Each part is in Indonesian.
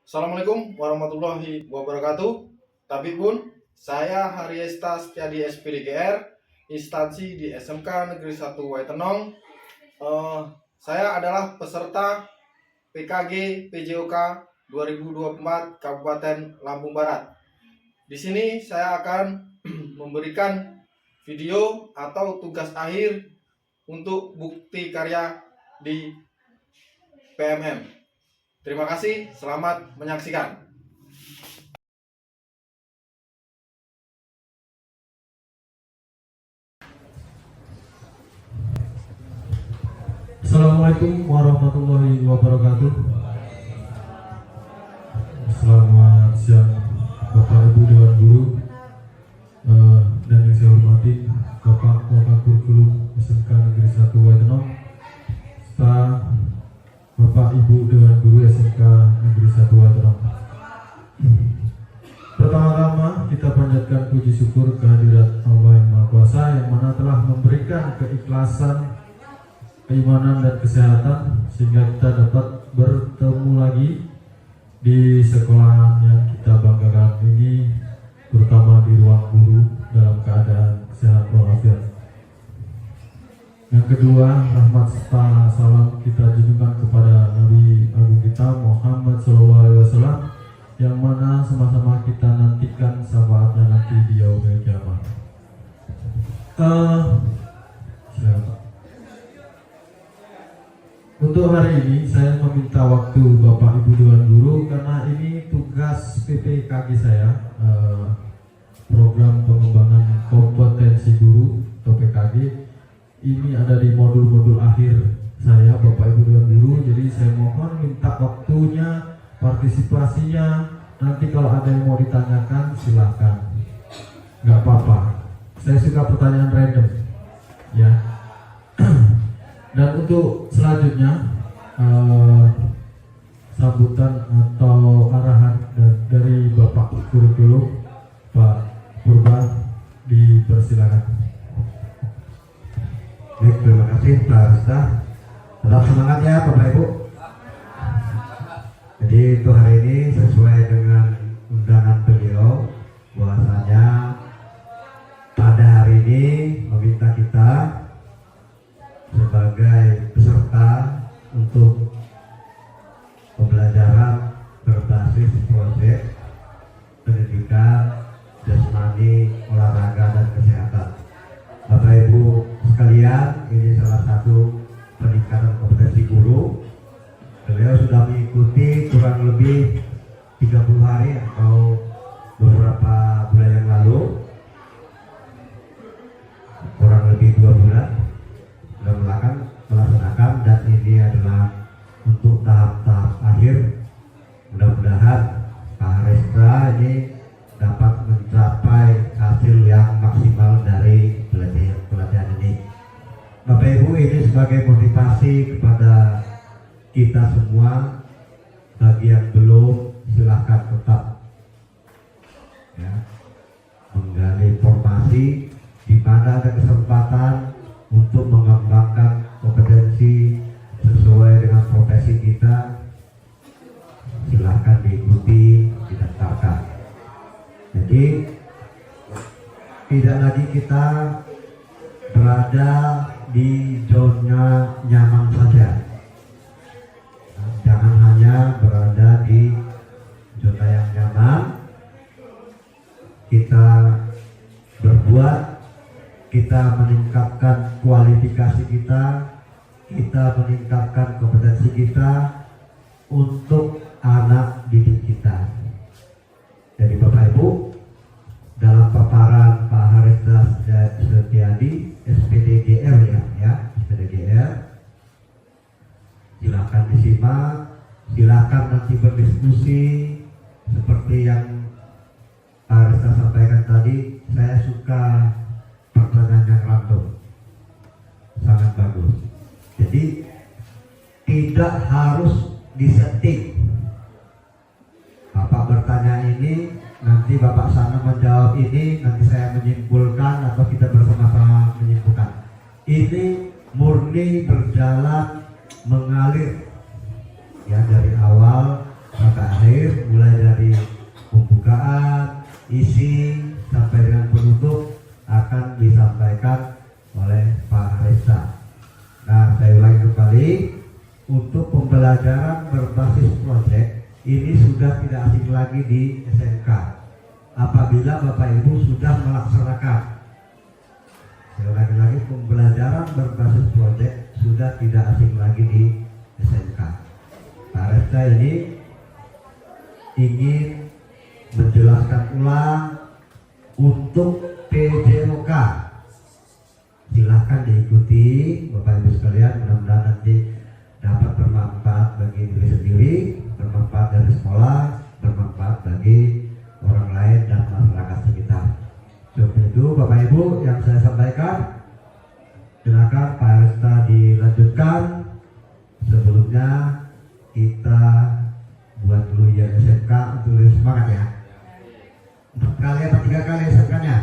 Assalamualaikum warahmatullahi wabarakatuh. Tabibun, saya Haryesta Setiadi SPDGR, instansi di SMK Negeri 1 Waitenong. Saya adalah peserta PKG PJOK 2024 Kabupaten Lampung Barat. Di sini saya akan memberikan video atau tugas akhir untuk bukti karya di PMM. Terima kasih, selamat menyaksikan. Assalamualaikum warahmatullahi wabarakatuh. Selamat siang Bapak Ibu Dewan Guru dan yang saya hormati Bapak Wakil Kurikulum SMK Negeri 1 Waitenong serta Bapak Ibu Dewan Guru SMK Negeri 1 Waitenong. Pertama-tama kita panjatkan puji syukur kehadirat Allah yang Maha Kuasa yang mana telah memberikan keikhlasan, keimanan dan kesehatan sehingga kita dapat bertemu lagi di sekolah yang kita banggakan ini, terutama di ruang guru dalam keadaan sehat walafiat. Yang kedua, rahmat serta salam kita junjungkan kepada Nabi Agung kita Muhammad SAW yang mana sama-sama kita nantikan syafaatnya nanti di yaumil kiamah. Silakan. Untuk hari ini saya meminta waktu Bapak Ibu Dewan Guru karena ini tugas PPKG saya, program pengembangan kompetensi guru atau PKG. Ini ada di modul-modul akhir saya Bapak Ibu Dewan Guru. Jadi saya mohon minta waktunya, partisipasinya. Nanti kalau ada yang mau ditanyakan silahkan, nggak apa-apa. Saya suka pertanyaan random, ya. Dan untuk selanjutnya sambutan atau arahan dari Bapak Kurikulum Pak Purba dipersilakan. Baik, terima kasih Pak Rista. Tetap semangat ya Bapak Ibu. Jadi untuk hari ini sesuai dengan undangan beliau, bahwasanya pada hari ini meminta kita sebagai peserta untuk pembelajaran berbasis proyek pendidikan jasmani, olahraga dan kesehatan. Bapak Ibu sekalian, ini salah satu peningkatan kompetensi guru. Beliau sudah mengikuti kurang lebih 30 hari atau beberapa bulan yang lalu, kurang lebih 2 bulan melaksanakan, dan ini adalah untuk tahap-tahap akhir. Mudah-mudahan Pak Haryesta ini dapat mencapai hasil yang maksimal dari pelatihan ini. Bapak Ibu, ini sebagai motivasi kepada kita semua. Bagi yang belum, silahkan tetap ya, menggali informasi di mana ada kesempatan untuk mengembangkan kompetensi sesuai dengan profesi kita. Silahkan diikuti, didaftarkan. Jadi tidak lagi kita berada di zona nyaman saja. Jangan hanya berada di zona yang nyaman. Kita berbuat, kita meningkatkan kualifikasi kita meningkatkan kompetensi kita untuk anak didik kita. Jadi Bapak Ibu, dalam paparan Pak Haryesta Setiadi SPDGR SPDGR, silakan disimak, silakan nanti berdiskusi seperti yang Pak Haryesta sampaikan tadi. Saya suka pertanyaan yang random, sangat bagus. Jadi tidak harus disetting. Bapak bertanya ini, nanti Bapak sana menjawab ini, nanti saya menyimpulkan atau kita bersama-sama menyimpulkan. Ini murni berjalan mengalir ya, dari awal sampai akhir, mulai dari pembukaan, isi sampai dengan penutup akan disampaikan oleh Pak Harista. Nah, saya ulangi kembali, untuk pembelajaran berbasis proyek ini sudah tidak asing lagi di SMK apabila Bapak Ibu sudah melaksanakan. Saya ulangi lagi, pembelajaran berbasis proyek sudah tidak asing lagi di SMK. Pak Harista ini ingin menjelaskan ulang untuk PJOK. Silahkan diikuti Bapak Ibu sekalian, mudah-mudahan nanti dapat bermanfaat bagi diri sendiri, bermanfaat dari sekolah, bermanfaat bagi orang lain dan masyarakat sekitar. Seperti itu Bapak Ibu yang saya sampaikan. Silakan Pak Harista dilanjutkan. Sebelumnya kita buat dulu ya SMK untuk lebih semangat ya. 4 kali atau 3 kali SMK-nya?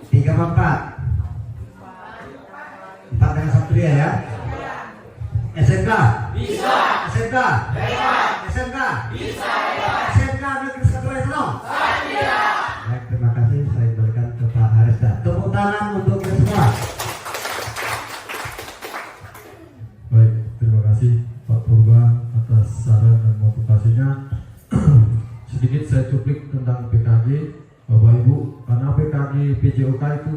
3 apa 4? 4 dengan Satria ya? SMK? Bisa. SMK? Bisa. SMK? Bisa. SMK Negeri 1 Waitenong? Satria. Baik, terima kasih. Saya berikan ke Pak Harista. Tepuk tangan untuk kita semua. Baik, terima kasih Pak Purba atas saran dan motivasinya. Sedikit saya cuplik tentang PKG, Bapak Ibu, karena PKG PJOK itu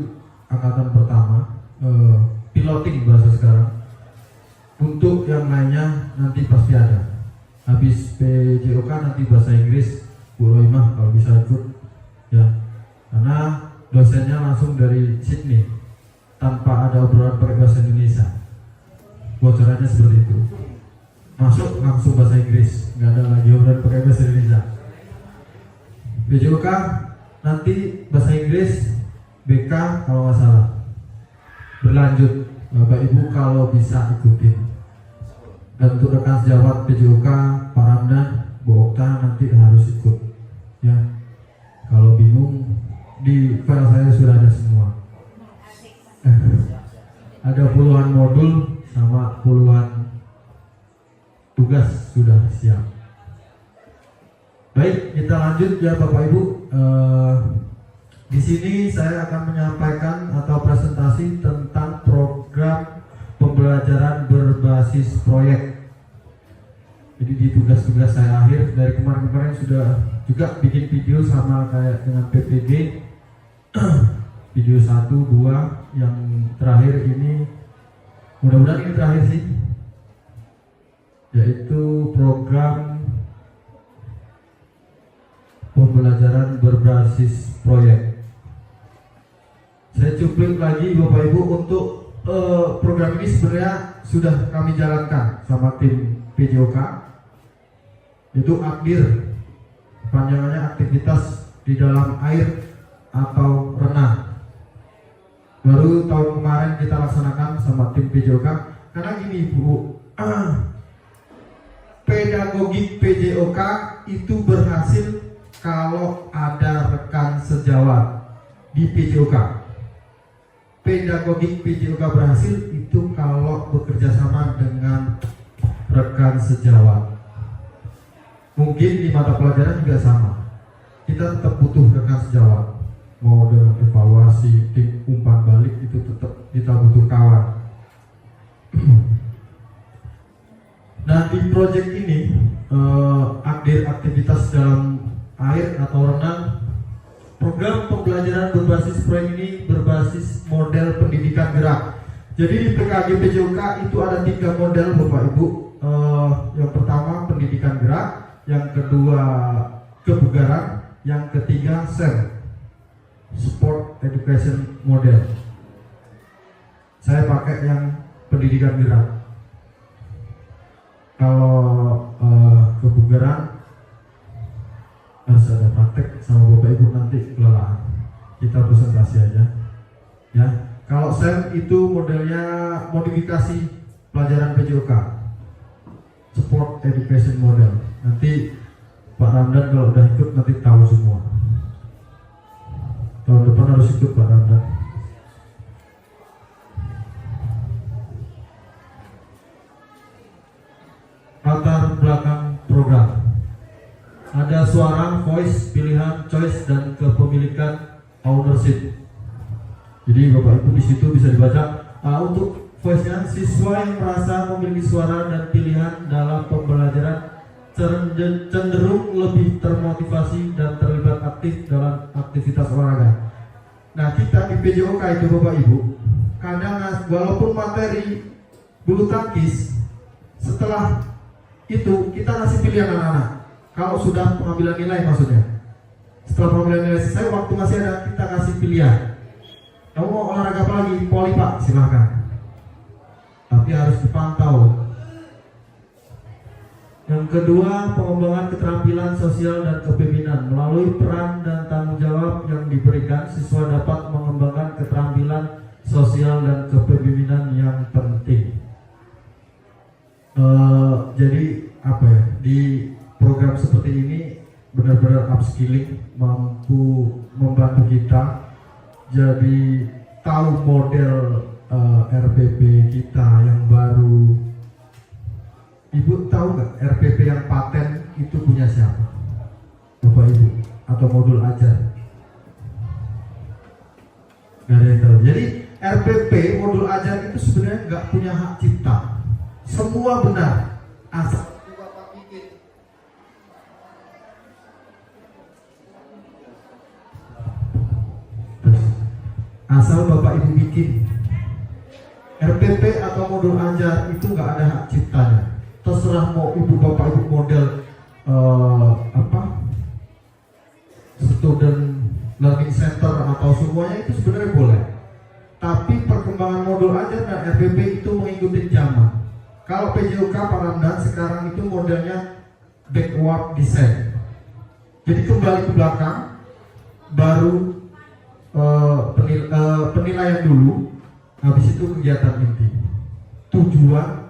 angkatan pertama, piloting bahasa sekarang. Untuk yang lainnya nanti pasti ada. Habis PJOK nanti bahasa Inggris, Bu Roimah kalau bisa ikut, ya. Karena dosennya langsung dari Sydney, tanpa ada obrolan pakai bahasa Indonesia. Bocorannya seperti itu. Masuk langsung bahasa Inggris, nggak ada lagi obrolan pakai bahasa Indonesia. PJOK nanti bahasa Inggris, BK kalau nggak salah. Berlanjut, Bapak Ibu kalau bisa ikutin. Dan untuk rekan sejawat PJOK, Pak Ramdan, Bu Okta nanti harus ikut. Ya, kalau bingung di file saya sudah ada semua. Ada puluhan modul sama puluhan tugas sudah siap. Baik, kita lanjut ya Bapak Ibu. Di sini saya akan menyampaikan atau presentasi tentang program pembelajaran berbasis proyek. Jadi di tugas-tugas saya akhir dari kemarin-kemarin sudah juga bikin video sama kayak dengan PPG. Video 1, 2, yang terakhir ini mudah-mudahan ini terakhir sih, yaitu program pembelajaran berbasis proyek. Saya cuplik lagi Bapak Ibu, untuk program ini sebenarnya sudah kami jalankan sama tim PJOK, itu AKDIR, panjangannya aktivitas di dalam air atau renang. Baru tahun kemarin kita laksanakan sama tim PJOK. Karena gini Bu, pedagogik PJOK itu berhasil kalau ada rekan sejawat di PJOK. Pedagogik PJOK berhasil itu kalau bekerja sama dengan rekan sejawat. Mungkin di mata pelajaran juga sama. Kita tetap butuh rekan sejawat. Mau dengan evaluasi, tim umpan balik, itu tetap kita butuh kawan. Nah, di proyek ini aktivitas dalam air atau renang, program pembelajaran berbasis proyek ini berbasis model pendidikan gerak. Jadi di PKG PJOK itu ada 3 model Bapak Ibu. Yang pertama pendidikan gerak, yang kedua kebugaran, yang ketiga SEM, Sport Education Model. Saya pakai yang pendidikan gerak. Kalau kebugaran harus ada praktek sama Bapak Ibu, nanti kelelahan. Kita presentasi aja. Ya, kalau SEM itu modelnya modifikasi pelajaran PJOK, Sport Education Model. Nanti Pak Ramdan kalau udah ikut nanti tahu semua. Tahun depan harus ikut Pak Ramdan. Latar belakang ada suara, voice, pilihan, choice, dan kepemilikan ownership. Jadi Bapak Ibu di situ bisa dibaca untuk voice-nya, siswa yang merasa memiliki suara dan pilihan dalam pembelajaran cenderung lebih termotivasi dan terlibat aktif dalam aktivitas olahraga. Nah, kita di PJOK itu Bapak Ibu, kadang walaupun materi bulu tangkis, setelah itu kita kasih pilihan anak-anak. Kalau sudah pengambilan nilai maksudnya, setelah pengambilan nilai selesai, waktu masih ada, kita kasih pilihan. Kamu mau olahraga apa lagi? Poli Pak, silahkan. Tapi harus dipantau. Yang kedua, pengembangan keterampilan sosial dan kepemimpinan. Melalui peran dan tanggung jawab yang diberikan, siswa dapat mengembangkan keterampilan sosial dan kepemimpinan yang penting. Jadi apa ya, di program seperti ini benar-benar upskilling, mampu membantu kita jadi tahu model RPP kita yang baru. Ibu tahu nggak RPP yang paten itu punya siapa? Bapak Ibu, atau modul ajar? Gak ada yang tahu. Jadi RPP modul ajar itu sebenarnya nggak punya hak cipta. Semua benar, asal Bapak bikin. Asal Bapak Ibu bikin. RPP atau modul ajar itu nggak ada hak ciptanya. Terserah mau ibu bapak ibu model student learning center atau semuanya itu sebenarnya boleh. Tapi perkembangan modul ajar dan RPP itu mengikuti zaman. Kalau PJOK Pangandaran sekarang itu modelnya backward design. Jadi kembali ke belakang, baru penilaian dulu, habis itu kegiatan inti. Tujuan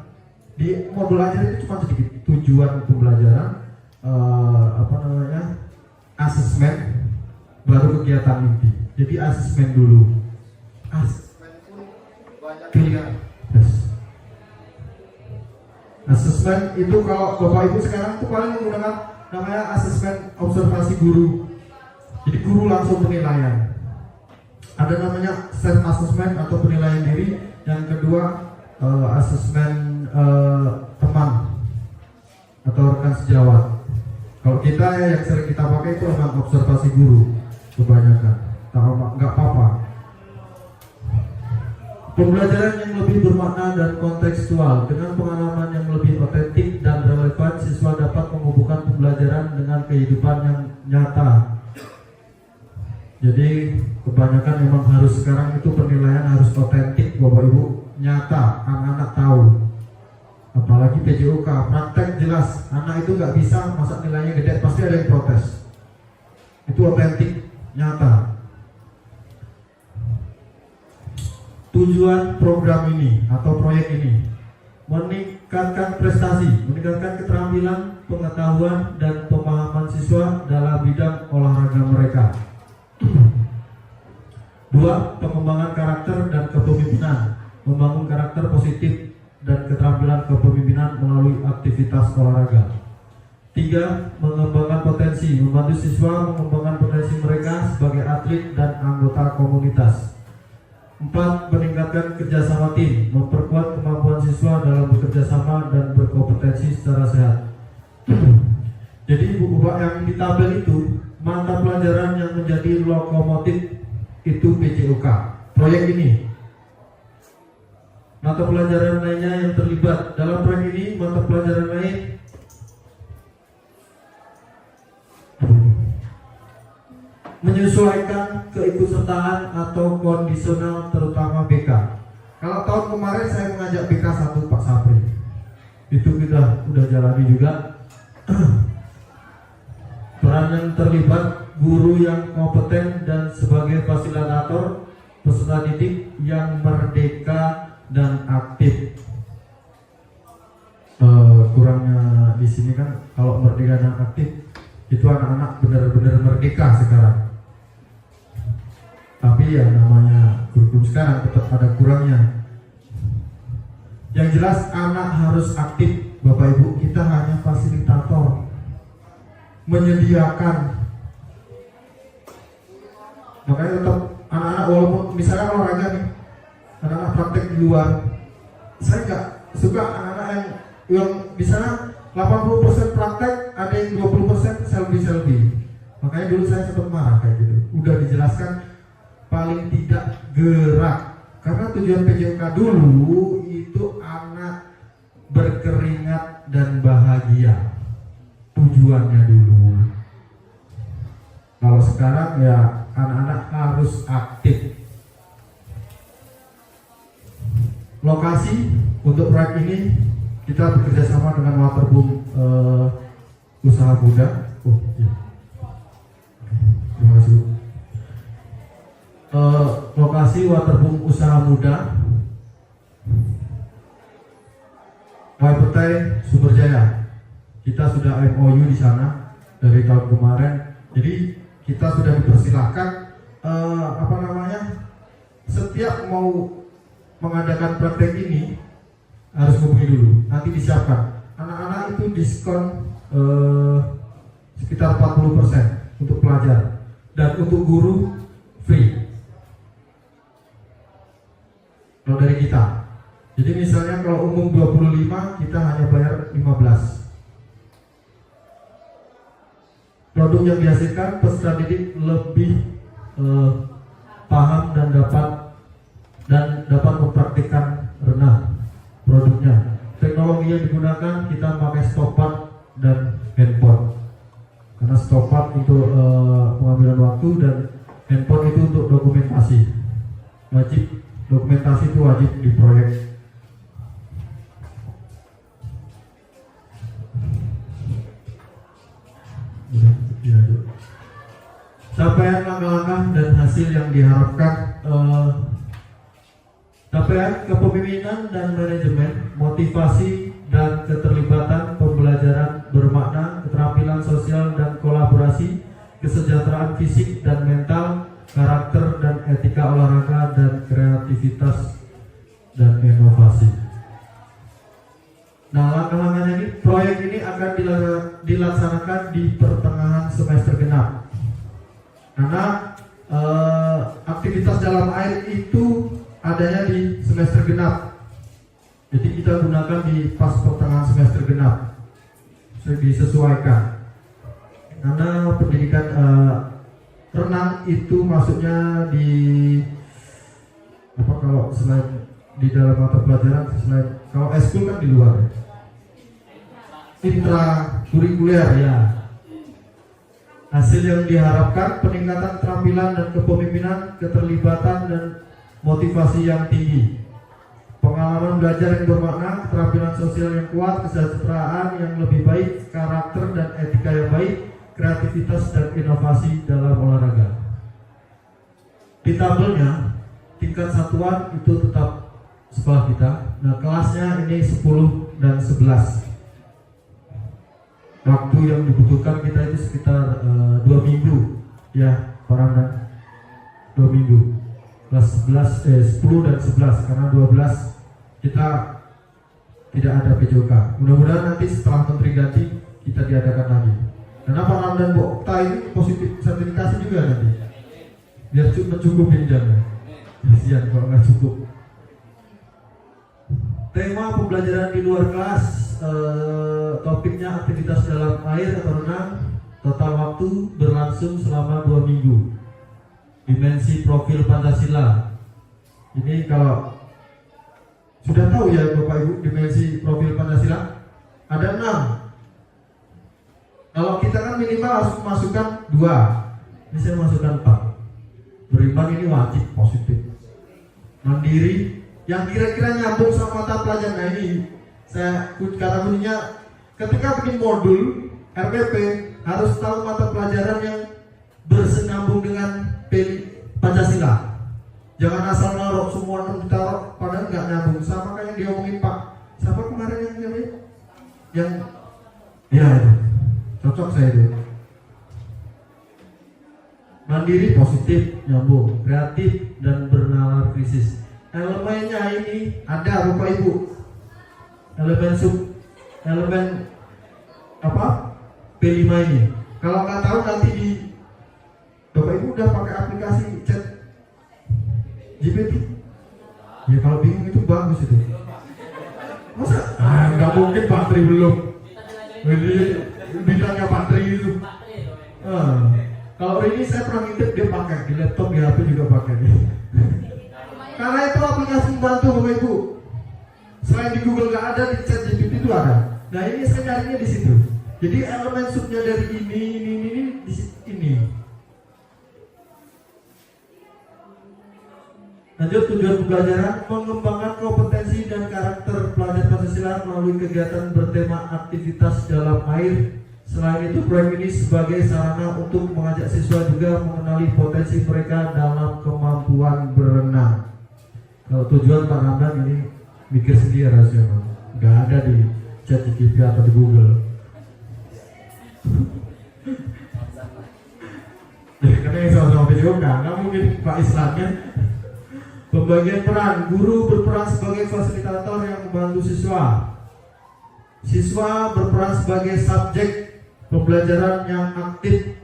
di modul ajar itu cuma sedikit. Tujuan pembelajaran, asesmen, baru kegiatan inti. Jadi asesmen dulu. Asesmen pun banyak pilihan. Yes. Asesmen itu kalau Bapak Ibu sekarang itu paling menggunakan namanya asesmen observasi guru. Jadi guru langsung penilaian. Ada namanya self assessment atau penilaian diri. Yang kedua asesmen teman atau rekan sejawat. Kalau kita yang sering kita pakai itu memang observasi guru kebanyakan. Nggak apa-apa. Pembelajaran yang lebih bermakna dan kontekstual dengan pengalaman yang lebih otentik dan relevan, siswa dapat menghubungkan pembelajaran dengan kehidupan yang nyata. Jadi kebanyakan memang harus sekarang itu penilaian harus otentik, Bapak Ibu, nyata, anak-anak tahu. Apalagi PJOK, praktek jelas. Anak itu nggak bisa masa nilainya gede, pasti ada yang protes. Itu otentik, nyata. Tujuan program ini atau proyek ini meningkatkan prestasi, meningkatkan keterampilan, pengetahuan, dan pemahaman siswa dalam bidang olahraga mereka. 2. Pengembangan karakter dan kepemimpinan, membangun karakter positif dan keterampilan kepemimpinan melalui aktivitas olahraga. 3. Mengembangkan potensi, membantu siswa mengembangkan potensi mereka sebagai atlet dan anggota komunitas. 4. Meningkatkan kerjasama tim, memperkuat kemampuan siswa dalam bekerja sama dan berkompetensi secara sehat. Jadi Ibu Bapak yang di tabel itu mata pelajaran yang menjadi lokomotif itu PJOK proyek ini. Mata pelajaran lainnya yang terlibat dalam proyek ini, mata pelajaran lain menyesuaikan keikutsertaan atau kondisional terutama BK. Kalau tahun kemarin saya mengajak BK 1 Pak Sapri, itu kita udah jalani juga. Peran yang terlibat guru yang kompeten dan sebagai fasilitator peserta didik yang merdeka dan aktif. Kurangnya di sini kan kalau merdeka dan aktif itu anak-anak benar-benar merdeka sekarang. Tapi ya namanya kurikulum sekarang tetap ada kurangnya. Yang jelas anak harus aktif, Bapak Ibu. Kita hanya fasilitator. menyediakan. Makanya tetap anak-anak walaupun misalnya olahraga nih, anak-anak praktek di luar, saya nggak suka anak-anak yang misalnya 80% praktek, ada yang 20% selfie. Makanya dulu saya sempat marah kayak gitu. Udah dijelaskan paling tidak gerak. Karena tujuan PJOK dulu itu anak berkeringat dan bahagia. Tujuannya dulu. Kalau sekarang ya anak-anak harus aktif. Lokasi untuk proyek ini kita bekerja sama dengan Waterboom Usaha Muda. Oh iya. Terima kasih. Lokasi Waterboom Usaha Muda, Waipetai, Sumberjaya. Kita sudah MOU di sana dari tahun kemarin. Jadi kita sudah dipersilahkan setiap mau mengadakan praktek ini harus hubungi dulu. Nanti disiapkan. Anak-anak itu diskon sekitar 40% untuk pelajar dan untuk guru free. Kalau dari kita. Jadi misalnya kalau umum 25, kita hanya bayar 15. Produk yang dihasilkan peserta didik lebih paham dan dapat mempraktikkan renang produknya. Teknologi yang digunakan kita pakai stopwatch dan handphone. Karena stopwatch untuk pengambilan waktu dan handphone itu untuk dokumentasi. Dokumentasi itu wajib di proyek. Capaian langkah-langkah dan hasil yang diharapkan. Capaian kepemimpinan dan manajemen, motivasi dan keterlibatan, pembelajaran bermakna, keterampilan sosial dan kolaborasi, kesejahteraan fisik dan mental, karakter dan etika olahraga, dan kreativitas dan inovasi. Nah, langkah-langkahnya ini, proyek ini akan dilaksanakan di pertengahan semester genap. Karena aktivitas dalam air itu adanya di semester genap. Jadi kita gunakan di pas pertengahan semester genap. Disesuaikan. Karena pendidikan renang itu masuknya di kalau selain di dalam mata pelajaran, selain kalau eskul kan di luar. Intrakurikuler ya. Hasil yang diharapkan peningkatan keterampilan dan kepemimpinan, keterlibatan dan motivasi yang tinggi, pengalaman belajar yang bermakna, keterampilan sosial yang kuat, kesejahteraan yang lebih baik, karakter dan etika yang baik, kreativitas dan inovasi dalam olahraga. Di tabelnya tingkat satuan itu tetap sekolah kita. Nah, kelasnya ini 10 dan 11. Waktu yang dibutuhkan kita itu sekitar 2 minggu ya, Faranda. 2 minggu. Kelas 10 dan 11, karena 12 kita tidak ada PJOK. Mudah-mudahan nanti setelah menteri ganti kita diadakan lagi. Karena Pak Ram dan Bu Okta ini positif sertifikasi juga nanti, biar mencukupin jamnya. Kasihan kalau nggak cukup. Tema pembelajaran di luar kelas, topiknya aktivitas dalam air atau renang. Total waktu berlangsung selama 2 minggu. Dimensi profil Pancasila. Ini kalau sudah tahu ya Bapak Ibu, dimensi profil Pancasila ada 6. Kalau kita kan minimal harus memasukkan 2. Ini saya masukkan 4. Beriman ini wajib, positif. Mandiri yang kira-kira nyambung sama mata pelajaran. Nah ini saya kata kuncinya, ketika bikin modul RPP harus tahu mata pelajaran yang bersenambung dengan Pancasila. Jangan asal naruh semua ditaruh padahal nggak nyambung. Sama kayak yang diomongin Pak siapa kemarin yang ya itu cocok saya itu. Mandiri, positif, nyambung, kreatif dan bernalar krisis. Elemennya ini ada Bapak Ibu. Elemen P5 ini Kalau nggak tahu nanti di Bapak Ibu udah pakai aplikasi chat GPT. Ya kalau bingung itu bagus itu. Masa? Nggak mungkin Pak Tri belum. Jadi bidangnya Pak Tri itu. Kalau ini saya pernah ngintip dia pakai di laptop, di HP juga pakai. Karena itu aplikasi membantu Bapak Ibu. Selain di Google nggak ada, di chat GPT itu ada. Nah ini saya carinya di situ. Jadi elemen subnya dari ini di ini. Lanjut, tujuan pembelajaran mengembangkan kompetensi dan karakter pelajar Pancasila melalui kegiatan bertema aktivitas dalam air. Selain itu, proyek ini sebagai sarana untuk mengajak siswa juga mengenali potensi mereka dalam kemampuan berenang. Kalau tujuan Pak Ramdan ini mikir sendiri rasional, nggak ada di ChatGPT atau di Google. Jadi karena yang sama-sama video nggak mungkin Pak Islamnya. Pembagian peran, guru berperan sebagai fasilitator yang membantu siswa. Siswa berperan sebagai subjek pembelajaran yang aktif.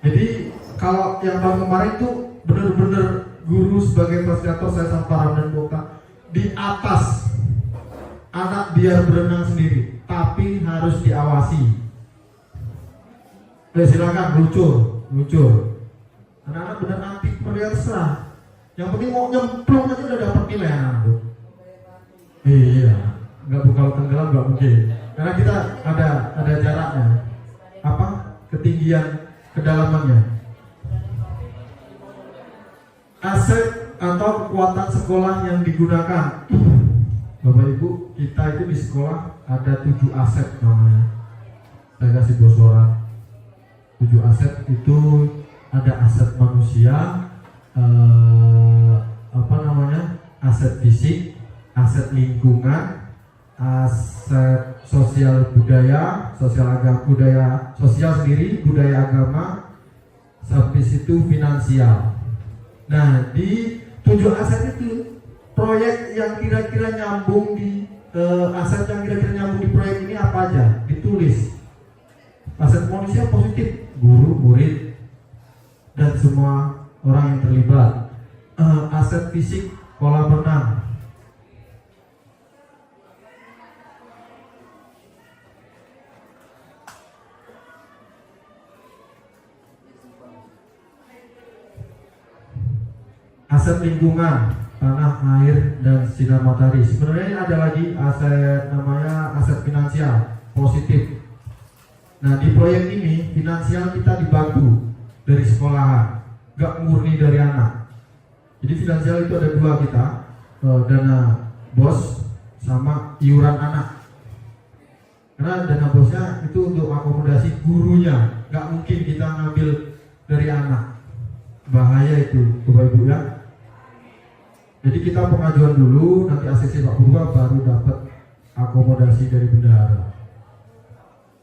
Jadi kalau yang tahun kemarin itu benar-benar guru sebagai fasilitator, saya sama Pak Ramdan Boka di atas anak biar berenang sendiri, tapi harus diawasi. Silakan luncur. Anak-anak benar aktif, mereka terserah. Yang penting mau nyemplung aja udah dapat nilai anak-anak. Iya, nggak buka tenggelam nggak mungkin. Karena kita ada jaraknya. Apa? Ketinggian, kedalamannya. Aset atau kekuatan sekolah yang digunakan. Bapak Ibu, kita itu di sekolah ada 7 aset namanya. Saya kasih bocoran. 7 aset itu ada aset manusia, aset fisik, aset lingkungan, aset sosial budaya, sosial sendiri, budaya agama, sampai situ finansial. Nah, di 7 aset itu proyek yang kira-kira nyambung di aset yang kira-kira nyambung di proyek ini apa aja? Ditulis. Aset manusia positif, guru, murid, dan semua orang yang terlibat. Aset fisik, kolam renang. Aset lingkungan, tanah, air, dan sinar matahari. Sebenarnya ini ada lagi aset namanya aset finansial positif. Nah, di proyek ini finansial kita dibantu dari sekolahan, gak murni dari anak. Jadi finansial itu ada 2 kita, dana bos sama iuran anak. Karena dana bosnya itu untuk akomodasi gurunya, gak mungkin kita ngambil dari anak. Bahaya itu, Bapak Ibu ya. Jadi kita pengajuan dulu, nanti ACC Pak Purwa baru dapat akomodasi dari bendahara.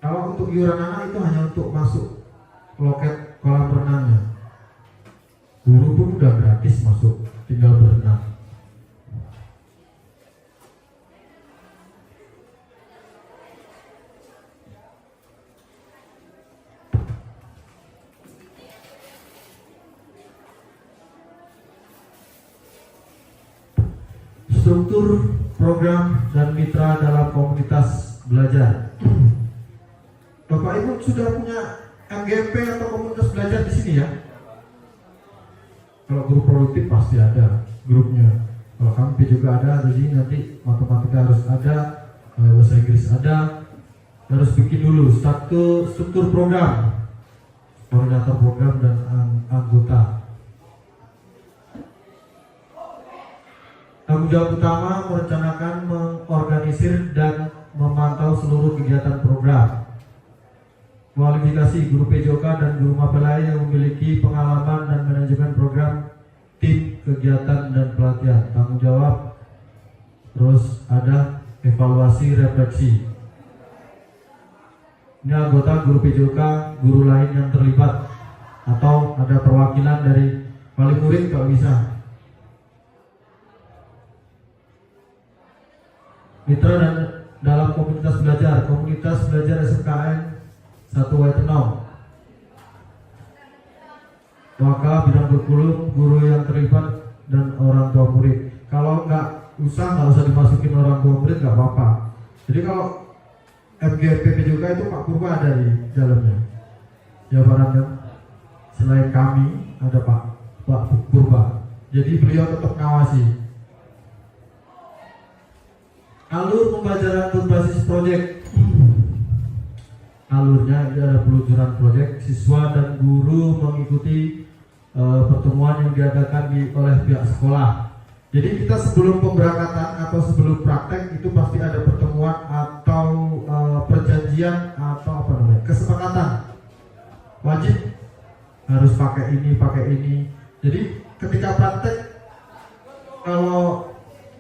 Kalau untuk iuran anak itu hanya untuk masuk loket kolam renangnya. Guru pun udah gratis masuk, tinggal berenang. Struktur program dan mitra dalam komunitas belajar. Bapak Ibu sudah punya MGP atau komunitas belajar di sini ya? Kalau grup produktif pasti ada grupnya. Kalau KMP juga ada, jadi nanti matematika harus ada, bahasa Inggris ada. Harus bikin dulu struktur program, koordinator program dan anggota. Tanggung jawab utama merencanakan, mengorganisir dan memantau seluruh kegiatan program. Kualifikasi guru PJOK dan guru mapelai yang memiliki pengalaman dan manajemen program, tim, kegiatan dan pelatihan. Tanggung jawab. Terus ada evaluasi refleksi. Ini anggota guru PJOK, guru lain yang terlibat, atau ada perwakilan dari wali murid kalau bisa. Mitra dan dalam komunitas belajar SMKN 1 Waitenong. Maka bidang kurikulum, guru yang terlibat dan orang tua murid. Kalau nggak usah dimasukin orang tua murid nggak apa-apa. Jadi kalau MGPP juga itu Pak Purba ada di dalamnya. Ya Pak Ramdan. Selain kami ada Pak Purba. Jadi beliau tetap ngawasi. Alur pembelajaran berbasis proyek. Alurnya ada peluncuran proyek, siswa dan guru mengikuti pertemuan yang diadakan oleh pihak sekolah. Jadi kita sebelum pemberangkatan atau sebelum praktek itu pasti ada pertemuan atau perjanjian atau kesepakatan. Wajib harus pakai ini. Jadi ketika praktek, kalau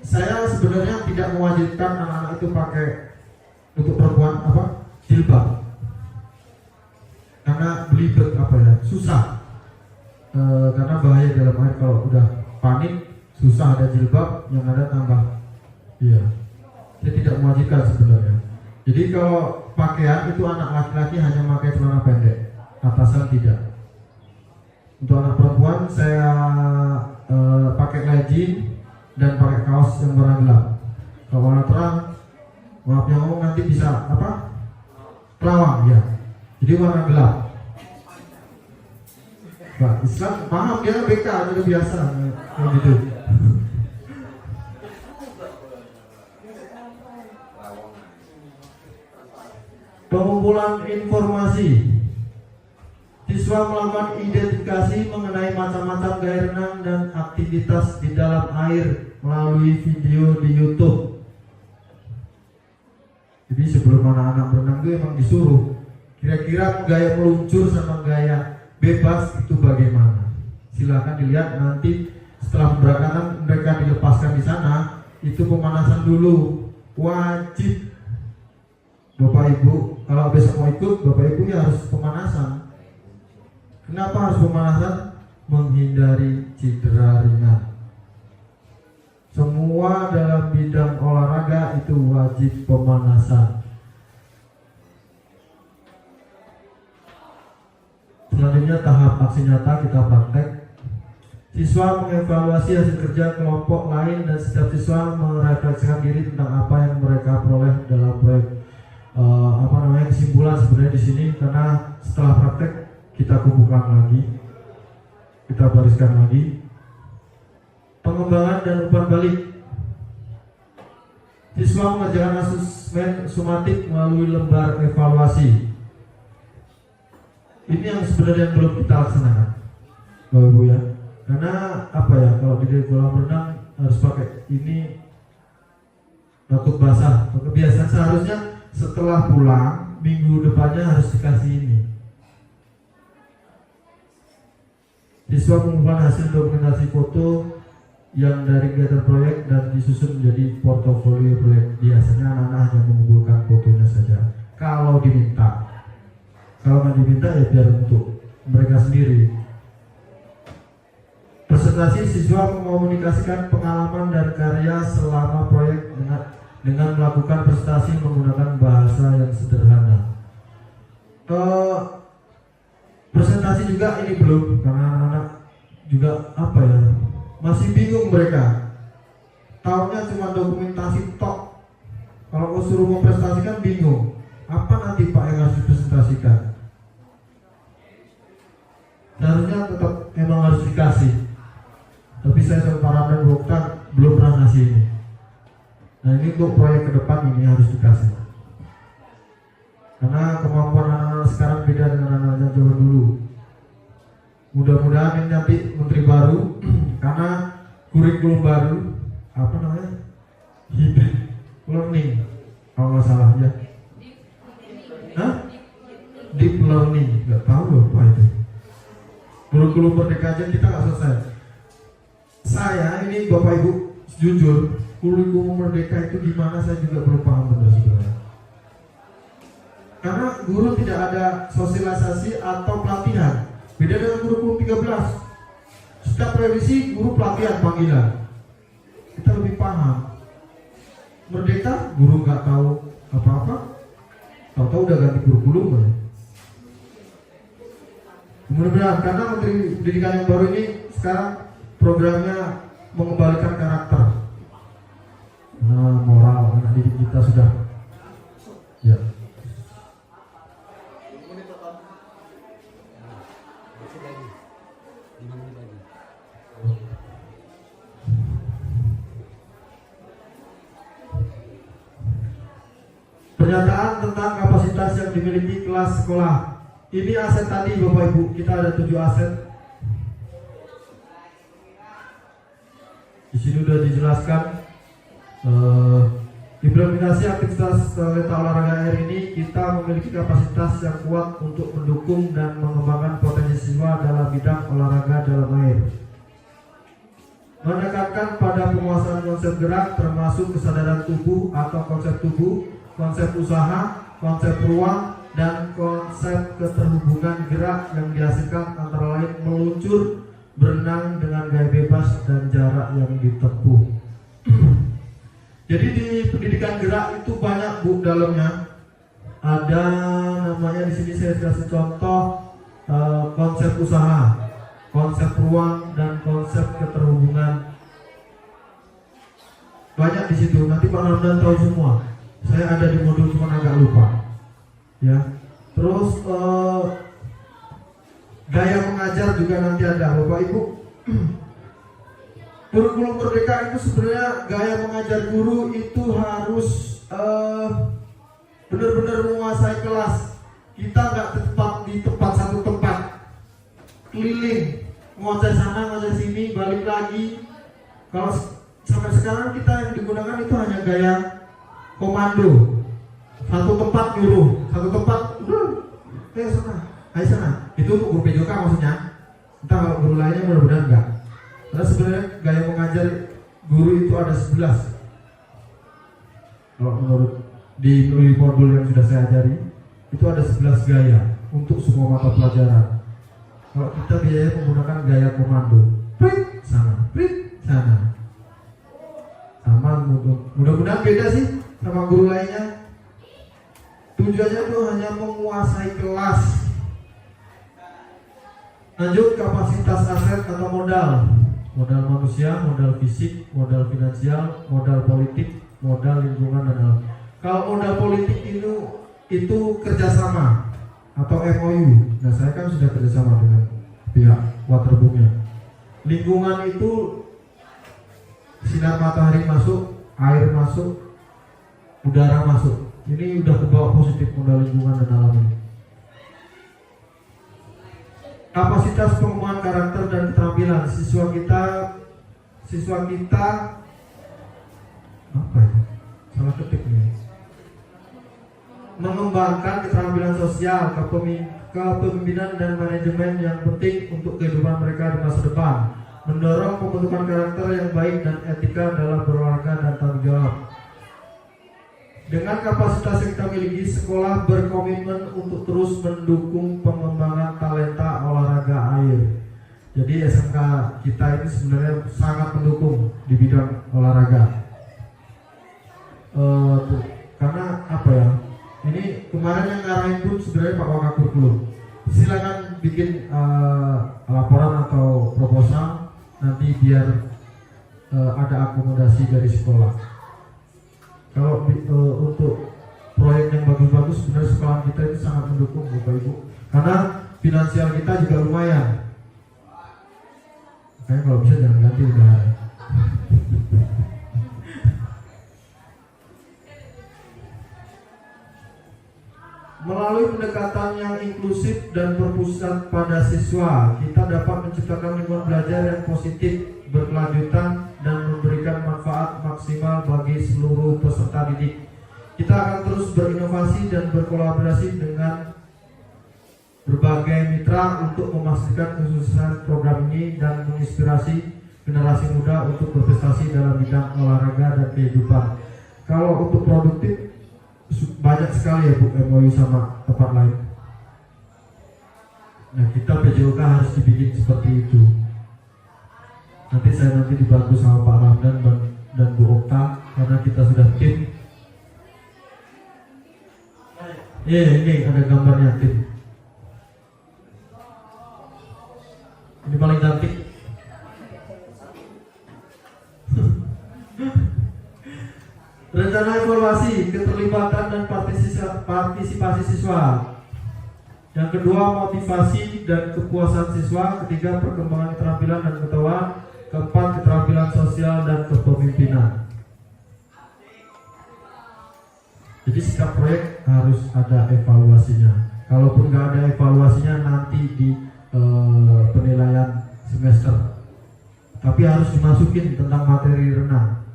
saya sebenarnya tidak mewajibkan anak-anak itu pakai untuk perempuan jilbab, karena belibet susah, karena bahaya dalam air kalau udah panik susah ada jilbab, yang ada tambah. Iya, saya tidak mewajibkan sebenarnya. Jadi kalau pakaian itu anak laki-laki hanya pakai celana pendek, atasan tidak. Untuk anak perempuan saya pakai legging dan pakai kaos yang warna gelap. Kalau warna terang, maaf yang ngomong nanti bisa pelawang ya. Jadi warna gelap. Pak Islam paham, dia BK udah biasa kayak gitu. Pengumpulan informasi. Siswa melakukan identifikasi mengenai macam-macam gaya renang dan aktivitas di dalam air melalui video di YouTube. Jadi sebelum anak-anak berenang itu emang disuruh kira-kira gaya meluncur sama gaya bebas itu bagaimana. Silakan dilihat nanti setelah pemberangkatan mereka dilepaskan di sana, itu pemanasan dulu wajib. Bapak Ibu kalau besok mau ikut, Bapak Ibu ya harus pemanasan. Kenapa harus pemanasan? Menghindari cedera ringan. Semua dalam bidang olahraga itu wajib pemanasan. Selanjutnya tahap aksi nyata kita praktek. Siswa mengevaluasi hasil kerja kelompok lain dan setiap siswa merefleksikan diri tentang apa yang mereka peroleh dalam proyek. Kesimpulan sebenarnya di sini, karena setelah praktek kita kumpulkan lagi, kita bariskan lagi. Pengembangan dan umpan balik. Siswa mengerjakan asesmen sumatif melalui lembar evaluasi. Ini yang sebenarnya belum kita laksanakan, Bapak Ibu ya. Karena kalau di kolam renang harus pakai ini takut basah. Kebiasaan seharusnya setelah pulang minggu depannya harus dikasih ini. Siswa mengumpulkan hasil dokumentasi foto yang dari kegiatan proyek dan disusun menjadi portofolio proyek. Biasanya anak-anak hanya mengumpulkan fotonya saja kalau diminta. Kalau nggak diminta ya biar untuk mereka sendiri. Presentasi, siswa mengomunikasikan pengalaman dan karya selama proyek dengan melakukan presentasi menggunakan bahasa yang sederhana. Presentasi juga ini belum, karena anak-anak juga masih bingung mereka. Taunya cuma dokumentasi tok. Kalau mau suruh mempresentasikan bingung. Apa nanti Pak yang harus dipresentasikan? Seharusnya tetap memang harus dikasih. Tapi saya sama Pak Ramdan Boktan belum pernah ngasih ini. Nah ini untuk proyek ke depan ini harus dikasih. Karena kemampuan anak-anak sekarang beda dengan anak-anak zaman dulu. Mudah-mudahan ini nanti menteri baru, karena kurikulum baru, hybrid learning, kalau nggak salah ya. Deep learning, nggak tahu loh apa itu. Kurikulum Merdeka aja kita nggak selesai. Saya ini Bapak Ibu jujur, kurikulum Merdeka itu gimana saya juga belum paham benar sebenarnya. Karena guru tidak ada sosialisasi atau pelatihan. Beda dengan kurikulum 13. Setiap revisi guru pelatihan panggilan. Kita lebih paham. Merdeka guru nggak tahu apa-apa, tahu-tahu udah ganti kurikulum ya. Mudah-mudahan karena Menteri Pendidikan yang baru ini sekarang programnya mengembalikan karakter, moral anak didik kita sudah ya. Pernyataan tentang kapasitas yang dimiliki kelas sekolah. Ini aset tadi Bapak Ibu, kita ada 7 aset. Di sini sudah dijelaskan implementasi aktivitas talenta olahraga air ini, kita memiliki kapasitas yang kuat untuk mendukung dan mengembangkan potensi siswa dalam bidang olahraga dalam air. Menekankan pada penguasaan konsep gerak termasuk kesadaran tubuh atau konsep tubuh, konsep usaha, konsep ruang, dan konsep keterhubungan gerak yang dihasilkan antara lain meluncur, berenang dengan gaya bebas dan jarak yang ditempuh. Jadi di pendidikan gerak itu banyak Bu dalamnya. Ada namanya di sini saya kasih contoh konsep usaha, konsep ruang, dan konsep keterhubungan. Banyak di situ. Nanti Pak Ramdan tahu semua. Saya ada di modul cuma agak lupa. Ya, terus gaya mengajar juga nanti ada Bapak Ibu. Kurikulum Merdeka itu sebenarnya gaya mengajar guru itu harus benar-benar menguasai kelas. Kita nggak di satu tempat, keliling, menguasai sana, menguasai sini, balik lagi. Kalau sampai sekarang kita yang digunakan itu hanya gaya komando. Satu tempat guru, satu tempat sana, ayo sana. Itu untuk guru PJK maksudnya. Entah kalau guru lainnya mudah-mudahan enggak. Karena sebenarnya gaya mengajar guru itu ada 11. Kalau menurut di modul yang sudah saya ajari, itu ada 11 gaya untuk semua mata pelajaran. Kalau kita biasanya menggunakan gaya komando, prit sana. Sama mudah-mudahan beda sih sama guru lainnya. Tujuannya itu hanya menguasai kelas. Lanjut, kapasitas aset atau modal. Modal manusia, modal fisik, modal finansial, modal politik, modal lingkungan dan alam. Kalau modal politik itu kerjasama atau MOU. Nah, saya kan sudah kerjasama dengan pihak Waterboom-nya. Lingkungan itu sinar matahari masuk, air masuk, udara masuk. Ini udah kebawa positif modal lingkungan dan alam ini. Kapasitas pengembangan karakter dan keterampilan siswa kita apa ya? Salah ketik nih. Mengembangkan keterampilan sosial, kepemimpinan dan manajemen yang penting untuk kehidupan mereka di masa depan. Mendorong pembentukan karakter yang baik dan etika dalam berolahraga dan tanggung jawab. Dengan kapasitas yang kita miliki, sekolah berkomitmen untuk terus mendukung pengembangan talenta olahraga air. Jadi SMK kita ini sebenarnya sangat mendukung di bidang olahraga. Karena apa ya? Ini kemarin yang ngarahin pun sebenarnya Pak Wakakurikulum. Silakan bikin laporan atau proposal nanti biar ada akomodasi dari sekolah. Kalau untuk proyek yang bagus-bagus sebenarnya sekolah kita ini sangat mendukung Bapak Ibu, karena finansial kita juga lumayan. Makanya kalau bisa jangan ganti udah. Melalui pendekatan yang inklusif dan berpusat pada siswa, kita dapat menciptakan lingkungan belajar yang positif, berkelanjutan, dan memberikan manfaat maksimal bagi seluruh peserta didik. Kita akan terus berinovasi dan berkolaborasi dengan berbagai mitra untuk memastikan kesuksesan program ini dan menginspirasi generasi muda untuk berprestasi dalam bidang olahraga dan kehidupan. Kalau untuk produktif banyak sekali ya Bu, MOU sama tempat lain. Nah, kita PJOK harus dibikin seperti itu. Nanti saya dibantu sama Pak Ramdan dan Bu Okta, karena kita sudah tim. Ini ada gambarnya tim. Ini paling cantik. Rencana evaluasi keterlibatan dan partisipasi siswa. Yang kedua, motivasi dan kepuasan siswa. Ketiga, perkembangan keterampilan dan pengetahuan. Keempat, keterampilan sosial dan kepemimpinan. Jadi setiap proyek harus ada evaluasinya. Kalaupun nggak ada evaluasinya nanti di penilaian semester. Tapi harus dimasukin tentang materi renang.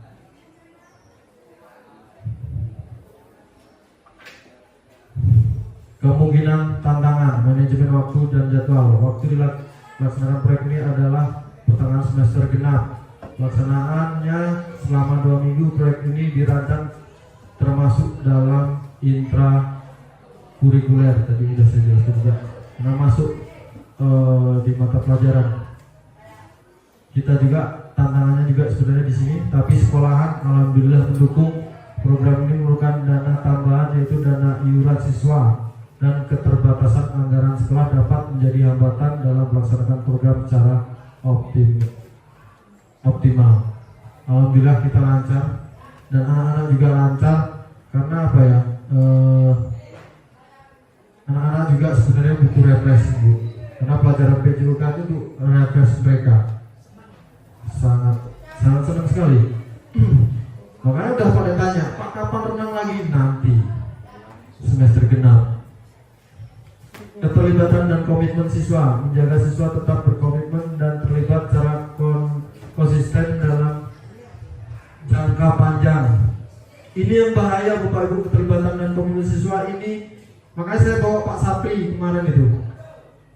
Kemungkinan tantangan, manajemen waktu dan jadwal. Waktu dilaksanakan proyek ini adalah pertengahan semester genap. Pelaksanaannya selama 2 minggu. Proyek ini dirancang termasuk dalam intrakurikuler, tadi sudah saya jelaskan juga. Nah, masuk di mata pelajaran. Kita juga tantangannya juga sebenarnya di sini, tapi sekolahan alhamdulillah mendukung. Program ini memerlukan dana tambahan, yaitu dana iuran siswa, dan keterbatasan anggaran sekolah dapat menjadi hambatan dalam melaksanakan program secara optimal. Alhamdulillah kita lancar dan anak-anak juga lancar karena apa ya? Anak-anak juga sebenarnya butuh refreshing, Bu. Karena pelajaran PJUK itu refresh mereka. Sangat senang sekali. Makanya udah pada tanya, Pak kapan renang lagi? Nanti semester genap. Keterlibatan dan komitmen siswa, menjaga siswa tetap berkomitmen dan terlibat secara konsisten dalam jangka panjang. Ini yang bahaya, Bapak Ibu, keterlibatan dan komitmen siswa ini. Makanya saya bawa Pak Sapri kemarin itu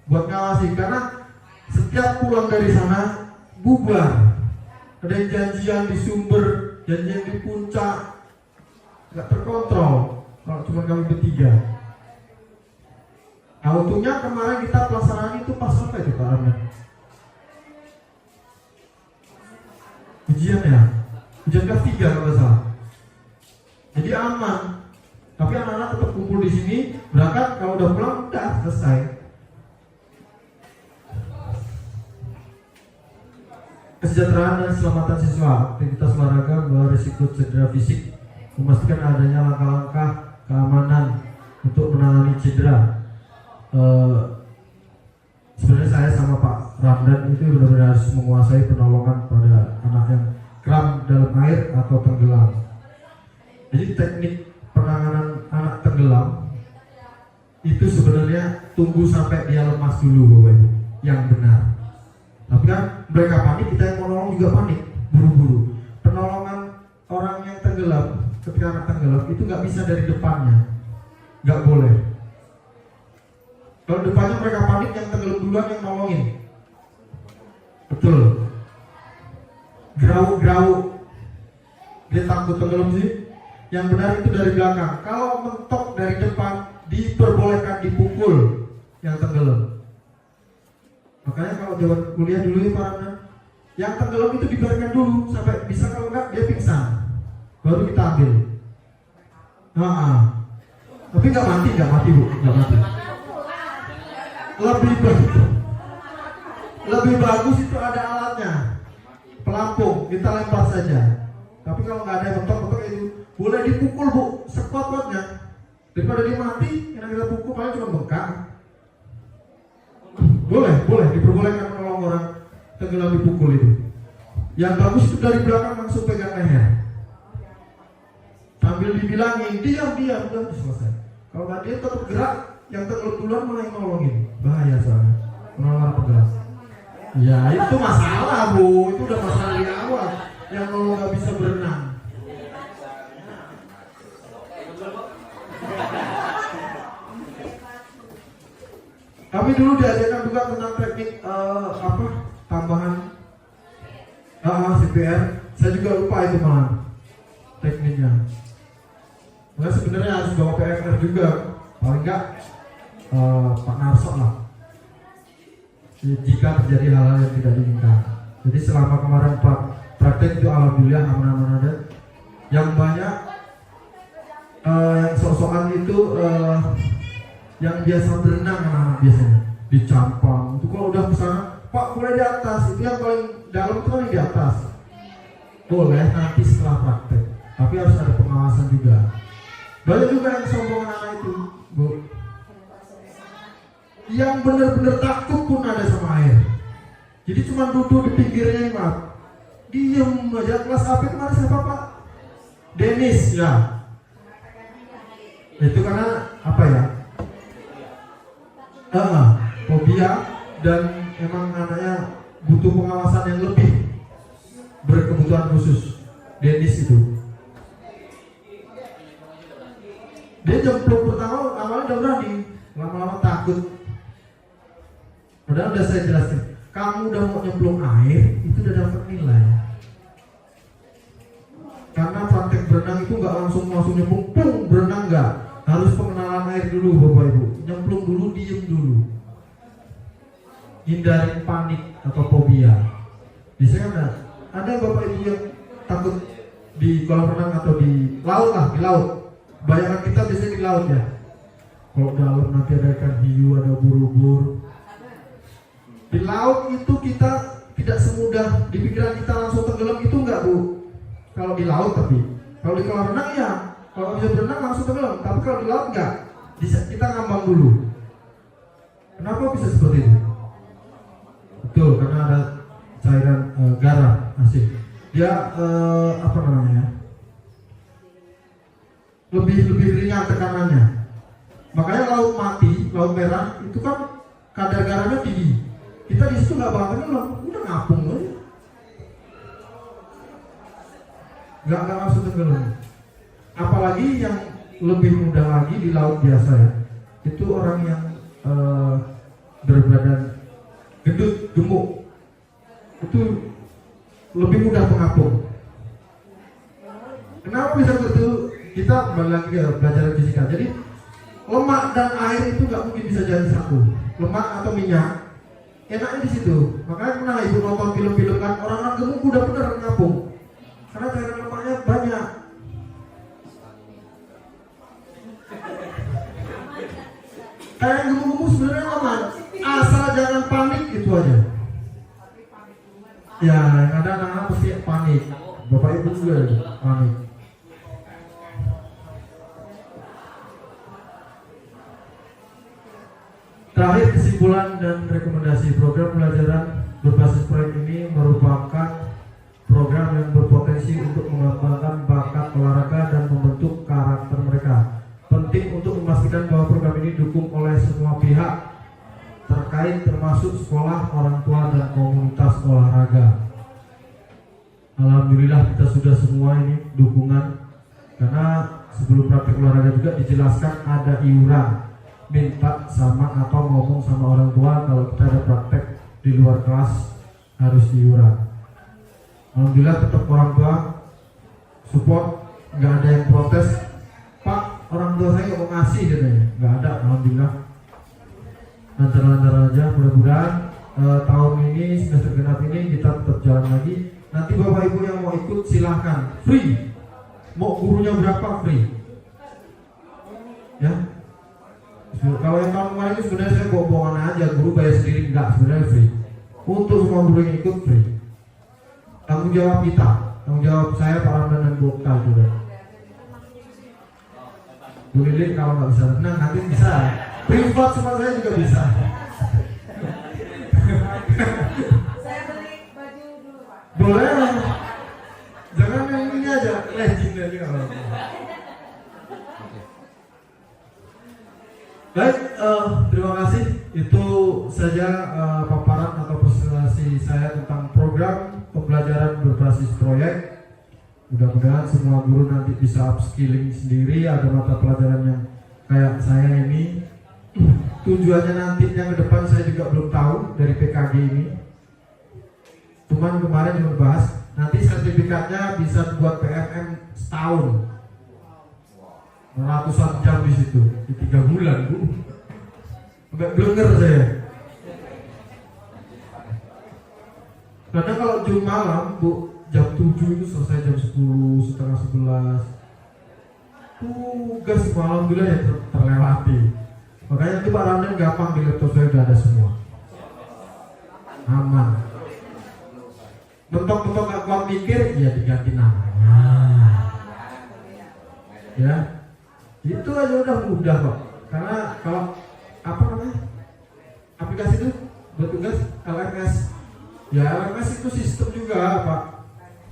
buat ngawasi, karena setiap pulang dari sana bubar. Ada yang janjian di Sumber, janjian di Puncak, nggak terkontrol. Kalau cuma kami bertiga. Nah, untungnya kemarin kita pelaksanaan itu pas apa itu Pak Ramdan? Ujian ya? Ujian kelas 3 kalau nggak salah. Jadi aman. Tapi anak-anak tetap kumpul di sini, berangkat, kalau udah pulang udah selesai. Kesejahteraan dan keselamatan siswa, aktivitas olahraga berisiko cedera fisik, memastikan adanya langkah-langkah keamanan untuk menangani cedera. Sebenarnya saya sama Pak Ramdan itu benar-benar harus menguasai penolongan pada anak yang kram dalam air atau tenggelam. Jadi teknik penanganan anak tenggelam itu sebenarnya tunggu sampai dia lemas dulu, Bapak Ibu, yang benar. Tapi kan mereka panik, kita yang mau nolong juga panik, buru-buru. Penolongan orang yang tenggelam ketika anak tenggelam itu nggak bisa dari depannya, nggak boleh. Kalau depannya mereka panik, yang tenggelam duluan yang nolongin. Betul. Grauk-grauk, dia takut tenggelam sih. Yang benar itu dari belakang. Kalau mentok dari depan, diperbolehkan dipukul yang tenggelam. Makanya kalau zaman kuliah dulu ya Pak Ramdan, yang tenggelam itu dibiarkan dulu sampai bisa, kalau enggak dia pingsan, baru kita ambil. Tapi nggak mati Bu, nggak mati. Lebih bagus itu ada alatnya, pelampung, kita lempar saja. Tapi kalau nggak ada yang mentok itu, boleh dipukul Bu, sekuat-kuatnya. Daripada dia mati, yang kita pukul paling cuma bengkak. Boleh diperbolehkan menolong orang tenggelam dipukul itu. Yang bagus itu dari belakang langsung pegang leher, sambil dibilangin diam, udah selesai. Kalau nggak dia tetap gerak, yang tenggelam duluan mulai nolongin, bahaya soalnya menolong penggerak. Ya itu masalah Bu, itu udah masalah di awal. Yang nolong nggak bisa berenang. Kami dulu diajarkan juga tentang teknik tambahan CPR. Saya juga lupa itu malah tekniknya. Nah, sebenarnya harus bawa PMR juga, paling enggak Pak Narso lah, jika terjadi hal-hal yang tidak diinginkan. Jadi selama kemarin praktek itu alhamdulillah aman-aman ada. Yang banyak yang sok-sokan itu itu yang biasa berenang anak-anak biasanya di Campang itu kalau udah kesana Pak boleh di atas, itu yang paling dalam itu kan di atas boleh nanti setelah praktek, tapi harus ada pengawasan juga. Banyak juga yang sombong anak itu Bu, yang benar-benar takut pun ada sama air, jadi cuma duduk di pinggirnya Pak, diem aja. Kelas AP kemarin siapa Pak? Dennis ya. Itu karena apa ya? Fobia dan emang anaknya butuh pengawasan yang lebih, berkebutuhan khusus. Dennis itu dia jemplung pertama awalnya udah berani, lama-lama takut. Udah saya jelasin, kamu udah mau nyemplung air itu udah dapat nilai. Karena praktek berenang itu nggak langsung nyemplung, pung berenang nggak, harus pengenalan air dulu Bapak Ibu, nyemplung dulu, diem dulu, hindarin panik atau fobia. Biasanya ada Bapak Ibu yang takut di kolam renang atau di laut lah, di laut. Bayangan kita biasanya di laut ya. Kalau dalam nanti ada ikan hiu, ada ubur-ubur. Di laut itu kita tidak semudah di pikiran kita langsung tenggelam, itu enggak Bu. Kalau di laut, tapi kalau di kolam renang ya, kalau bisa berenang langsung tenggelam. Tapi kalau di laut enggak, kita ngambang dulu. Kenapa bisa seperti itu? Betul, karena ada cairan garam asin. Dia apa namanya? Lebih ringan tekanannya. Makanya laut mati, laut merah itu kan kadar garamnya tinggi. Kita di situ nggak bakal tenggelam, udah ngapung aja. Nggak langsung tenggelam. Apalagi yang lebih mudah lagi di laut biasa ya, itu orang yang berbadan gendut, gemuk, itu lebih mudah mengapung. Kenapa bisa begitu? Kita kembali lagi ke pelajaran fisika. Jadi lemak dan air itu nggak mungkin bisa jadi satu. Lemak atau minyak enaknya di situ. Makanya pernah Ibu nonton film-film kan, orang gemuk udah bener ngapung karena cairan lemaknya banyak. Kayak gemuk-gemuk sebenarnya aman, asal jangan panik, itu aja. Ya, yang ada anak-anak pasti panik. Bapak Ibu juga panik. Terakhir, kesimpulan dan rekomendasi. Program pelajaran berbasis proyek ini merupakan program yang berpotensi untuk mengembangkan bakat olahraga dan membentuk karakter mereka. Penting untuk memastikan bahwa program ini didukung oleh semua pihak terkait, termasuk sekolah, orang tua, dan komunitas olahraga. Alhamdulillah kita sudah semua ini dukungan, karena sebelum praktek olahraga juga dijelaskan ada iuran. Minta sama atau ngomong sama orang tua kalau kita ada praktek di luar kelas harus iuran. Alhamdulillah tetap orang tua support, nggak ada yang protes. Pak, orang tua saya nggak mau ngasih katanya, nggak ada. Alhamdulillah lancar-lancar aja. Mudah-mudahan tahun ini, semester genap ini kita tetap jalan lagi. Nanti Bapak Ibu yang mau ikut silahkan, free. Mau gurunya berapa, free ya. Kalau yang tahun kemarin itu sebenarnya saya bohongan aja, guru bayar sendiri, enggak, sebenarnya free. Untuk semua guru yang ikut free. Tanggung jawab kita, tanggung jawab saya, Pak Ramdan dan Bu Okta juga. Bu Lili kalau nggak bisa renang nanti bisa. Privat sama saya juga bisa. Saya beli baju dulu Pak. Boleh. Jangan yang ini aja, legend aja kalau. Baik, terima kasih. Itu saja paparan atau presentasi saya tentang program pembelajaran berbasis proyek. Mudah-mudahan semua guru nanti bisa upskilling sendiri, ada mata pelajaran yang kayak saya ini. Tujuannya nantinya ke depan saya juga belum tahu dari PKG ini. Cuman kemarin membahas nanti sertifikatnya bisa buat PMM setahun. Ratusan jam di situ di 3 bulan Bu. Sampai blenger saya. Karena kalau jam malam Bu, jam 7 itu selesai jam 10, setengah 11. tugas alhamdulillah ya terlewati. Makanya itu Pak Ramdan gampang di laptop saya udah ada semua. Aman. Bentuk-bentuk gak kuat mikir, ya diganti namanya. Ya, itu aja udah mudah kok. Karena kalau apa namanya aplikasi itu bertugas LMS. Ya LMS itu sistem juga Pak.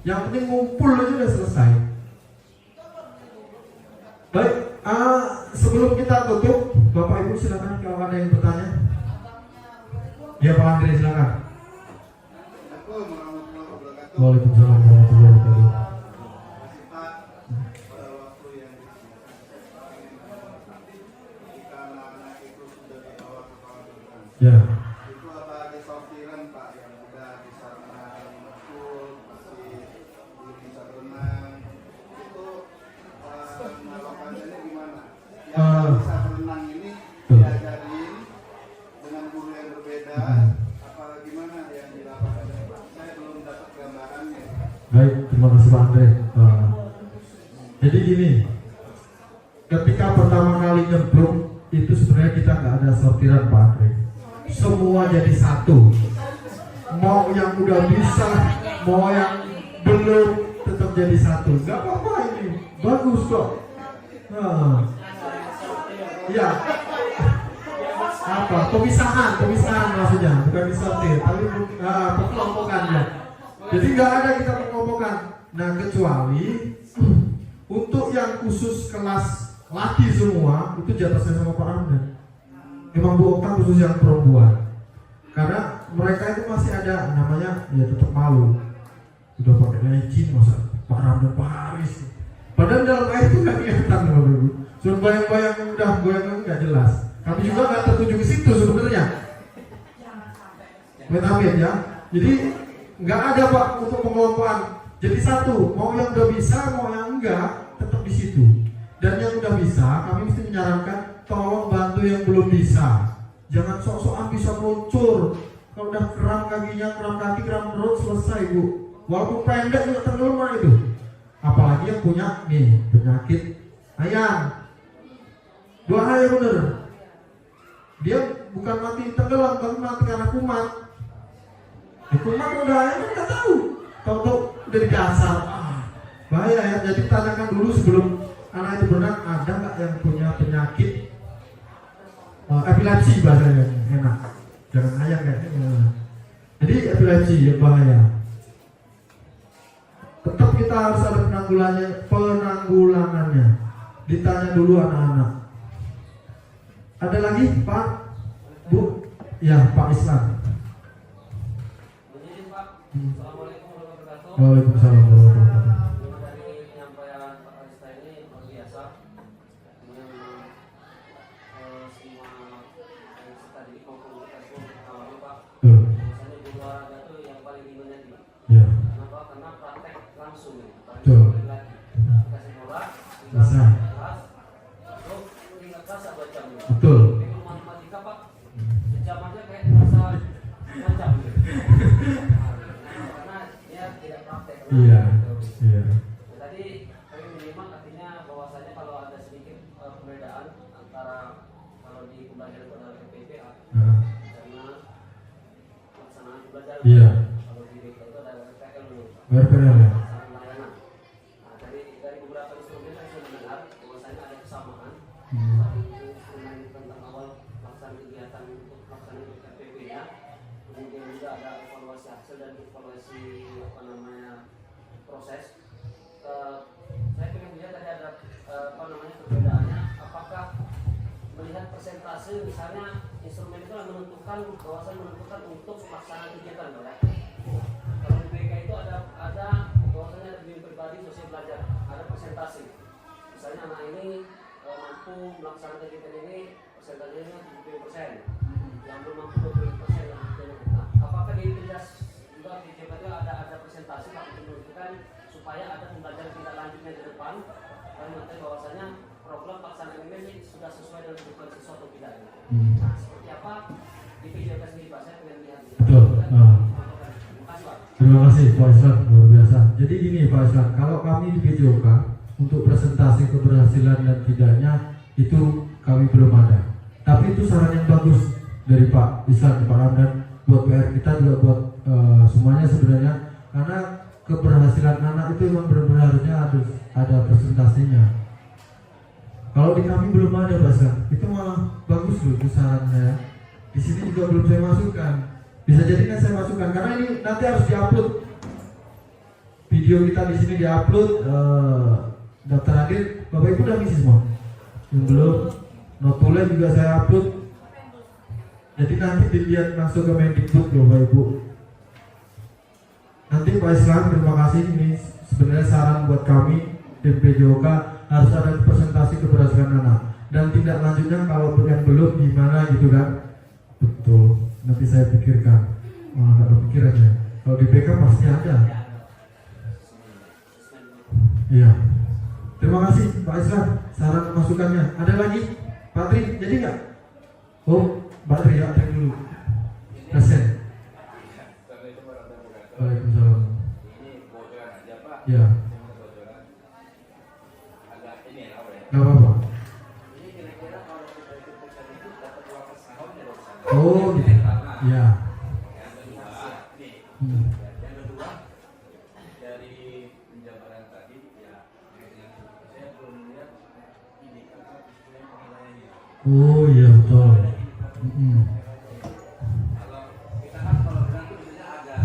Yang penting ngumpul aja udah selesai. Baik, sebelum kita tutup, Bapak Ibu silakan kalau ada yang bertanya. Ya Pak Andre silakan. Waalaikumsalam warahmatullahi wabarakatuh. Ya. Itu apa ada sortiran Pak yang udah bisa renang full, masih belum bisa berenang, itu melakukannya gimana? Yang bisa berenang ini diajarin dengan guru yang berbeda, apa gimana yang dilakukan? Saya belum dapat gambarannya. Baik, terima kasih Pak Andre. Jadi gini, ketika pertama kali nyemplung itu sebenarnya kita nggak ada sortiran Pak Andre. Semua jadi satu. Mau yang udah bisa, mau yang belum, tetap jadi satu. Gak apa-apa ini, bagus kok. Ya. Apa? Pemisahan maksudnya, bukan disortir, tapi pengelompokannya. Jadi nggak ada kita pengelompokan. Nah kecuali untuk yang khusus kelas laki semua itu jatah saya sama Pak Ramdan. Memang Bu Okta khusus yang perempuan. Karena mereka itu masih ada namanya ya tetap malu. Udah pakai legging masa Pak Ramdan Paris. Padahal dalam air itu nggak kelihatan Bapak Ibu. Sudah bayang-bayang udah goyang nggak jelas. Kami juga nggak tertuju ke situ sebenarnya. Amit-amit ya. Jadi nggak ada Pak untuk pengelompokan. Jadi satu, mau yang udah bisa, mau yang enggak, tetap di situ. Dan yang udah bisa, kami mesti menyarankan tolong bantu yang belum bisa. Jangan sok-sokan bisa muncul. Kalau udah kram kakinya, kram kaki, kram perut, selesai Bu. Walaupun pendek juga tenggelam itu. Apalagi yang punya nih penyakit ayam. Bahaya bener. Dia bukan mati tenggelam, tapi mati karena kumat. Kumat udah ayam kan nggak tahu. Tahu-tahu udah di dasar. Bahaya ya. Jadi tanyakan dulu sebelum anak itu berenang, ada nggak yang punya penyakit epilepsi bahasanya enak. Jangan ayam kayaknya. Jadi epilepsi ya bahaya. Tetap kita harus ada penanggulangannya. Ditanya dulu anak-anak. Ada lagi Pak, Bu? Ya Pak Islam. Assalamualaikum warahmatullahi wabarakatuh. Waalaikumsalam warahmatullahi wabarakatuh. Dari penyampaian Pak Arista ini luar biasa. Yang semua yang tadi maupun kita semua pengalaman Pak. Misalnya di olahraga itu yang paling diminati. Ya. Kenapa? Karena praktek langsung ya. Betul. Lagi dikasih bola, Bisa. kelas, untuk tingkat kelas 2 jam. Betul. Tapi kalau matematika Pak, sejam aja kayak terasa 2 jam. Karena dia tidak praktek. Iya. Iya. Tadi kami menyimak artinya bahwasanya kalau ada sedikit perbedaan antara kalau di pembelajaran pada PPA karena pelaksanaan pembelajaran. Iya. Kalau di BK itu ada RPL dulu. RPL ya. Pelaksanaan layanan. Nah, dari beberapa instrumen saya sudah mendengar bahwasanya ada kesamaan. Satu instrumen tentang awal pelaksanaan kegiatan untuk pelaksanaan RPP-nya. Kemudian juga ada evaluasi hasil dan evaluasi proses. Saya ingin melihat tadi ada perbedaannya. Apakah melihat persentase misalnya instrumen itu menentukan menentukan untuk pelaksanaan kegiatan, ya? Kalau di BK itu ada bahwasanya ada bimbingan pribadi sosial belajar, ada persentase. Misalnya anak ini mampu melaksanakan kegiatan ini persentasenya 70%, yang belum mampu 20%. Nah, apakah di tindas juga di BK itu ada persentase untuk menentukan supaya ada pembelajaran tidak lanjutnya di depan dan mengetahui bahwasanya program pelaksanaan ini sudah sesuai dengan kebutuhan siswa atau tidak. Nah, seperti apa di PJOK sendiri Pak? Saya ingin lihat. Betul. Terima kasih Pak. Terima kasih Pak Islam, luar biasa. Jadi gini Pak Islam, kalau kami di PJOK untuk presentasi keberhasilan dan tidaknya itu kami belum ada. Tapi itu saran yang bagus dari Pak Ihsan, Pak Ramdan, buat PR kita juga, buat semuanya sebenarnya, karena keberhasilan anak itu memang benar-benar harusnya harus ada presentasinya. Kalau di kami belum ada, Pak Ihsan, itu malah bagus loh itu sarannya. Di sini juga belum saya masukkan. Bisa jadi kan saya masukkan karena ini nanti harus diupload. Video kita di sini diupload, daftar hadir Bapak Ibu udah ngisi semua. Yang belum, notulnya juga saya upload. Jadi nanti dilihat langsung ke Mendikbud loh Bapak Ibu. Nanti Pak Islam, terima kasih, ini sebenarnya saran buat kami tim PJOK, harus ada presentasi keberhasilan anak. Dan tindak lanjutnya kalau yang belum gimana gitu kan. Betul, nanti saya pikirkan. Malah nggak kepikiran ya. Kalau di BK pasti ada. Iya. Terima kasih Pak Islam, saran masukannya. Ada lagi? Pak Tri, jadi nggak? Oh, Pak Tri ya, Tri dulu. Present. Waalaikumsalam. Ya. Gak apa-apa. Oh gitu. Ya. Dari penjabaran tadi ya, saya belum melihat indikator penilaiannya. Oh iya betul. Kalau kita kan kalau bilang itu biasanya ada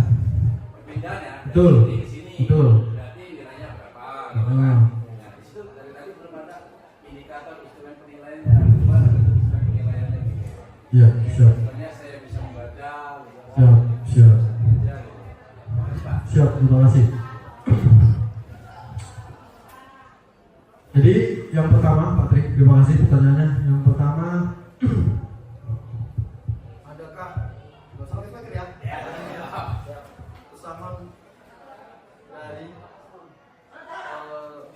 perbedaan ya. Betul. Di sini Betul. berarti nilainya berapa? Ah. Nah, di situ dari tadi belum ada indikator instrumen penilaiannya. Gimana instrumen penilaiannya gitu. Ya, siap. Sebenarnya saya bisa membaca. Siap, siap. Ya, gitu. Pak. Siap, terima kasih. Jadi yang pertama, Pak Tri, terima kasih pertanyaannya. Yang pertama, Adakah salah speaker ya? Pesanan dari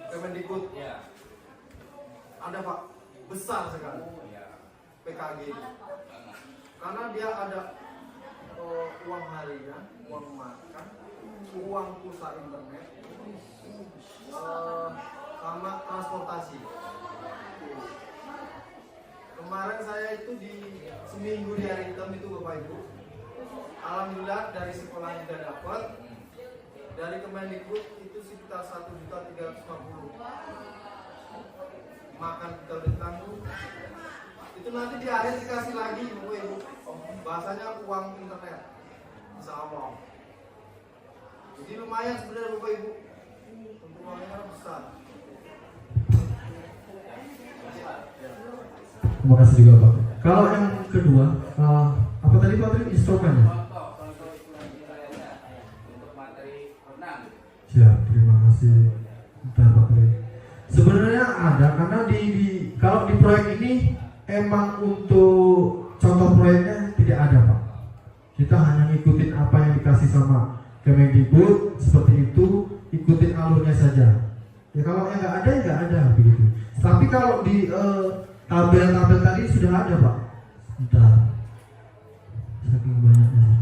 Kemendikbud? Ya. Ada Pak, besar sekali PKG itu. Karena dia ada uang harian, uang makan, uang pulsa internet, sama transportasi. Kemarin saya itu di seminggu di hari hitam itu Bapak Ibu, alhamdulillah dari sekolah tidak dapat, dari Kemendikbud itu sekitar 1.350.000. Makan kita udah tanggung, itu nanti di akhir dikasih lagi Bapak Ibu, bahasanya uang internet, insya Allah. Jadi lumayan sebenarnya Bapak Ibu, untuk uangnya besar. terima kasih juga Pak. Kalau yang kedua, apa tadi Pak Tri, instrumennya? Contoh instrumen penilaiannya untuk materi renang. Siap, terima kasih. Bentar Pak Tri. Sebenarnya ada, karena kalau di proyek ini emang untuk contoh proyeknya tidak ada Pak. Kita hanya ngikutin apa yang dikasih sama Kemendikbud, seperti itu, ikutin alurnya saja. Ya kalau yang nggak ada, ya nggak ada begitu. Tapi kalau di tabel-tabel tadi sudah ada Pak. Bentar. Saking banyaknya sih.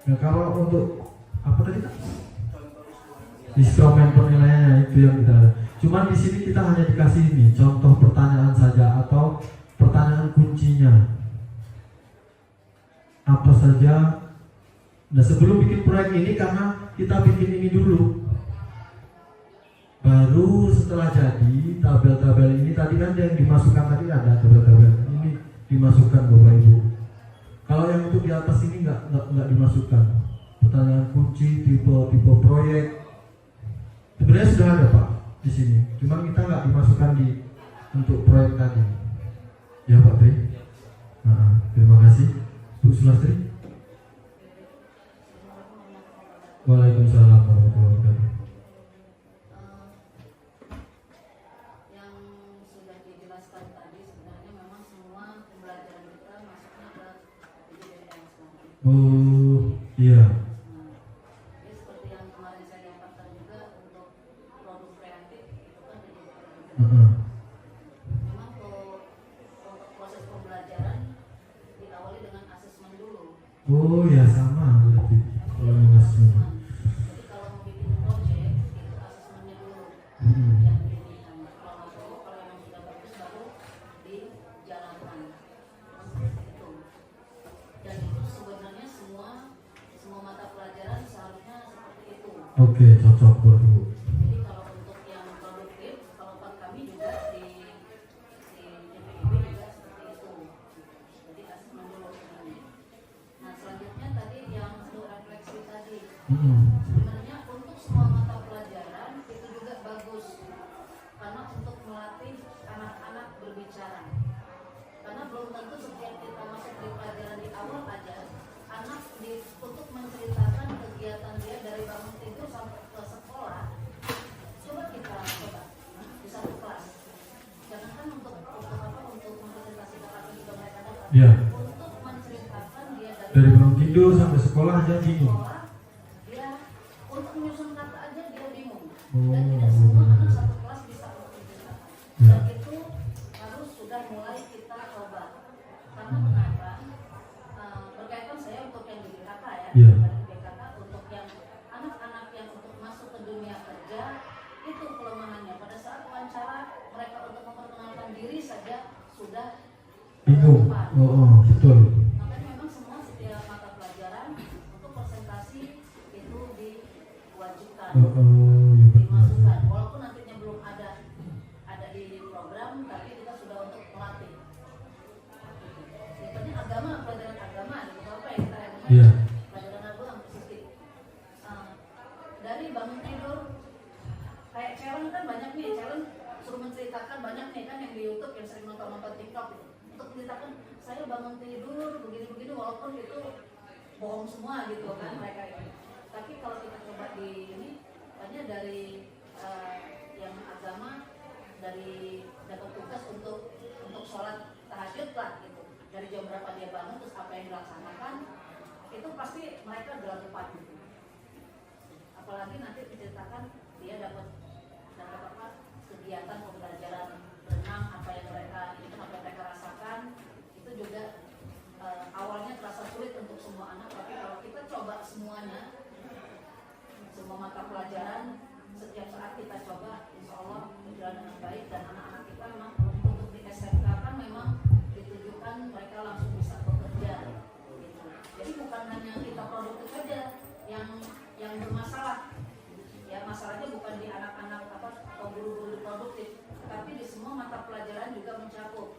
Nah, kalau untuk apa tadi? Instrumen penilaiannya itu yang kita ada. Cuman di sini kita hanya dikasih ini contoh pertanyaan saja atau pertanyaan kuncinya. Apa saja. Nah, sebelum bikin proyek ini karena kita bikin ini dulu. Baru setelah jadi tabel-tabel ini tadi kan yang dimasukkan tadi ada tabel-tabel ini dimasukkan Bapak Ibu. Kalau yang itu di atas ini nggak dimasukkan. Pertanyaan kunci, tipe proyek. Sebenarnya sudah ada Pak di sini. Cuma kita nggak dimasukkan untuk proyek tadi. Ya Pak Tri. Nah, terima kasih Bu Sulastri. Waalaikumsalam warahmatullahi wabarakatuh. Yang sudah dijelaskan tadi sebenarnya memang semua Oh iya. Jadi seperti yang kemarin saya dapatkan juga untuk produk kreatif itu kan Heeh. memang untuk proses pembelajaran diawali dengan asesmen dulu. Oh ya sama berarti kalau yang asli. Jadi kalau mau bikin proyek itu asesmennya dulu Hmm. yang diberikan. Kalau masuk, kalau yang sudah bagus baru dijalankan. Seperti itu. Dan itu sebenarnya semua mata pelajaran seharusnya seperti itu. Oke, cocok buat Bu. Jadi kalau untuk yang produktif, kalau kami juga di DPIB juga seperti itu. Jadi asesmen dulu sebenarnya. Nah selanjutnya tadi yang untuk refleksi tadi. Hmm. Sebenarnya untuk semua mata pelajaran itu juga bagus karena untuk melatih anak-anak berbicara. Karena belum tentu setiap kita masuk di pelajaran di awal aja anak untuk menceritakan kegiatan dia dari bangun tidur sampai ke sekolah. Coba kita di satu kelas. Jangankan untuk mempresentasikan apa juga mereka dapat. Iya. Untuk menceritakan dia Dari bangun tidur sampai sekolah aja bingung. dia untuk menyusun kata aja dia bingung. Oh. Dan tidak semua anak satu kelas bisa menceritakan. Ya. Dan itu harus sudah mulai kita coba. Karena kenapa? Berkaitan saya untuk yang di BKK ya. Ya. Di BKK untuk yang anak-anak yang untuk masuk ke dunia kerja itu kelemahannya. Pada saat wawancara mereka untuk memperkenalkan diri saja sudah Bingung. terdepan. Oh, betul. Makanya memang semua setiap mata pelajaran untuk presentasi itu diwajibkan, Ya benar. dimasukkan. Walaupun nantinya belum ada di program, tapi kita sudah untuk melatih. Misalnya agama, pelajaran agama, gitu apa ya kita yang Iya. pelajaran agama sistem. Dari bangun tidur, kayak challenge kan banyak nih, challenge suruh menceritakan banyak nih kan yang di YouTube yang sering nonton TikTok gitu. Untuk menceritakan saya bangun tidur begini-begini walaupun itu bohong semua gitu kan mereka ini. Tapi kalau kita coba di ini banyak dari yang agama dari dapat tugas untuk sholat tahajud lah gitu. Dari jam berapa dia bangun terus apa yang dilaksanakan itu pasti mereka gelagapan gitu. Apalagi nanti diceritakan dia dapat apa kegiatan pembelajaran renang apa yang mereka rasakan itu juga awalnya terasa sulit untuk semua anak, tapi kalau kita coba semuanya semua mata pelajaran setiap saat kita coba insya Allah berjalan dengan baik dan anak-anak kita memang untuk di SMK kan memang ditujukan mereka langsung bisa bekerja gitu. Jadi bukan hanya kita produktif saja yang bermasalah ya, masalahnya bukan di anak-anak atau guru-guru produktif, tapi di semua mata pelajaran juga mencakup.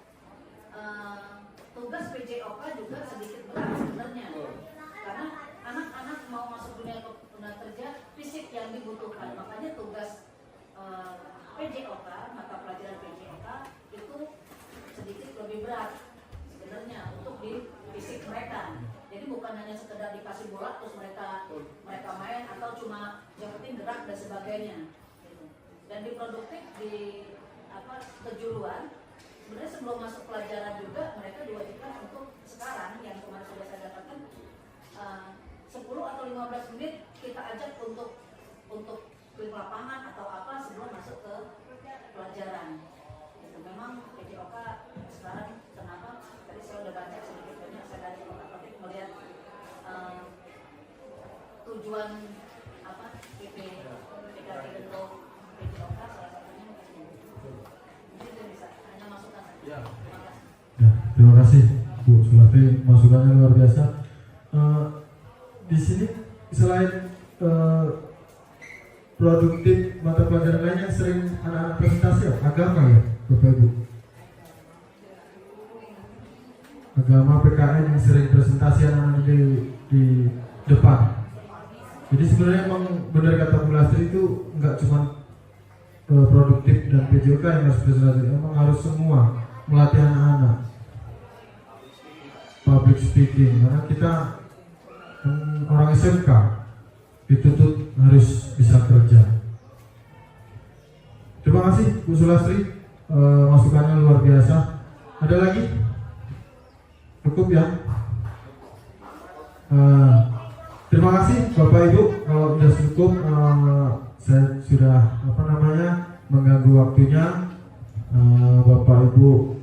Tugas PJOK juga sedikit berat sebenarnya, karena anak-anak mau masuk dunia kerja fisik yang dibutuhkan, makanya tugas PJOK, mata pelajaran PJOK itu sedikit lebih berat sebenarnya untuk di fisik mereka. Jadi bukan hanya sekedar dikasih bola terus mereka main atau cuma yang penting gerak dan sebagainya. Gitu. Dan di produktif di kejuruan sebenarnya sebelum masuk pelajaran juga mereka diwajibkan untuk sekarang yang kemarin sudah saya dapatkan 10 atau 15 menit kita ajak untuk di lapangan atau apa sebelum masuk ke pelajaran. Itu memang PJOK sekarang kenapa tadi saya udah baca sedikit banyak saya dari otak-otak melihat tujuan PKI untuk PJOK salah satunya mungkin saya bisa hanya masukkan saja. Ya, terima kasih Bu Sulastri, masukannya luar biasa. Di sini selain produktif mata pelajaran lain yang sering anak-anak presentasi agama ya Bapak Ibu. Agama PKN yang sering presentasi anak-anak di depan. Jadi sebenarnya emang benar kata Bu Lastri itu nggak cuma produktif dan PJOK yang harus presentasi, emang harus semua melatih anak-anak public speaking, karena kita orang SMK dituntut harus bisa kerja. Terima kasih Bu Sulastri, masukannya luar biasa. Ada lagi? Cukup ya? Terima kasih Bapak Ibu. Kalau sudah cukup, saya sudah mengganggu waktunya. Bapak Ibu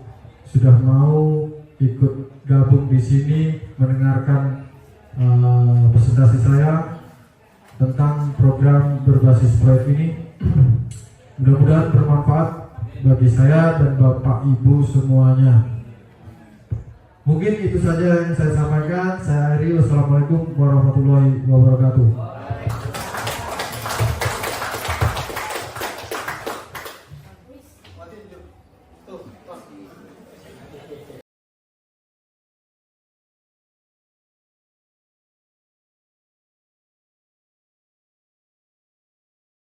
sudah mau ikut gabung di sini mendengarkan presentasi saya tentang program berbasis proyek ini. Mudah-mudahan bermanfaat bagi saya dan Bapak Ibu semuanya. Mungkin itu saja yang saya sampaikan. Saya akhiri. Wassalamualaikum warahmatullahi wabarakatuh.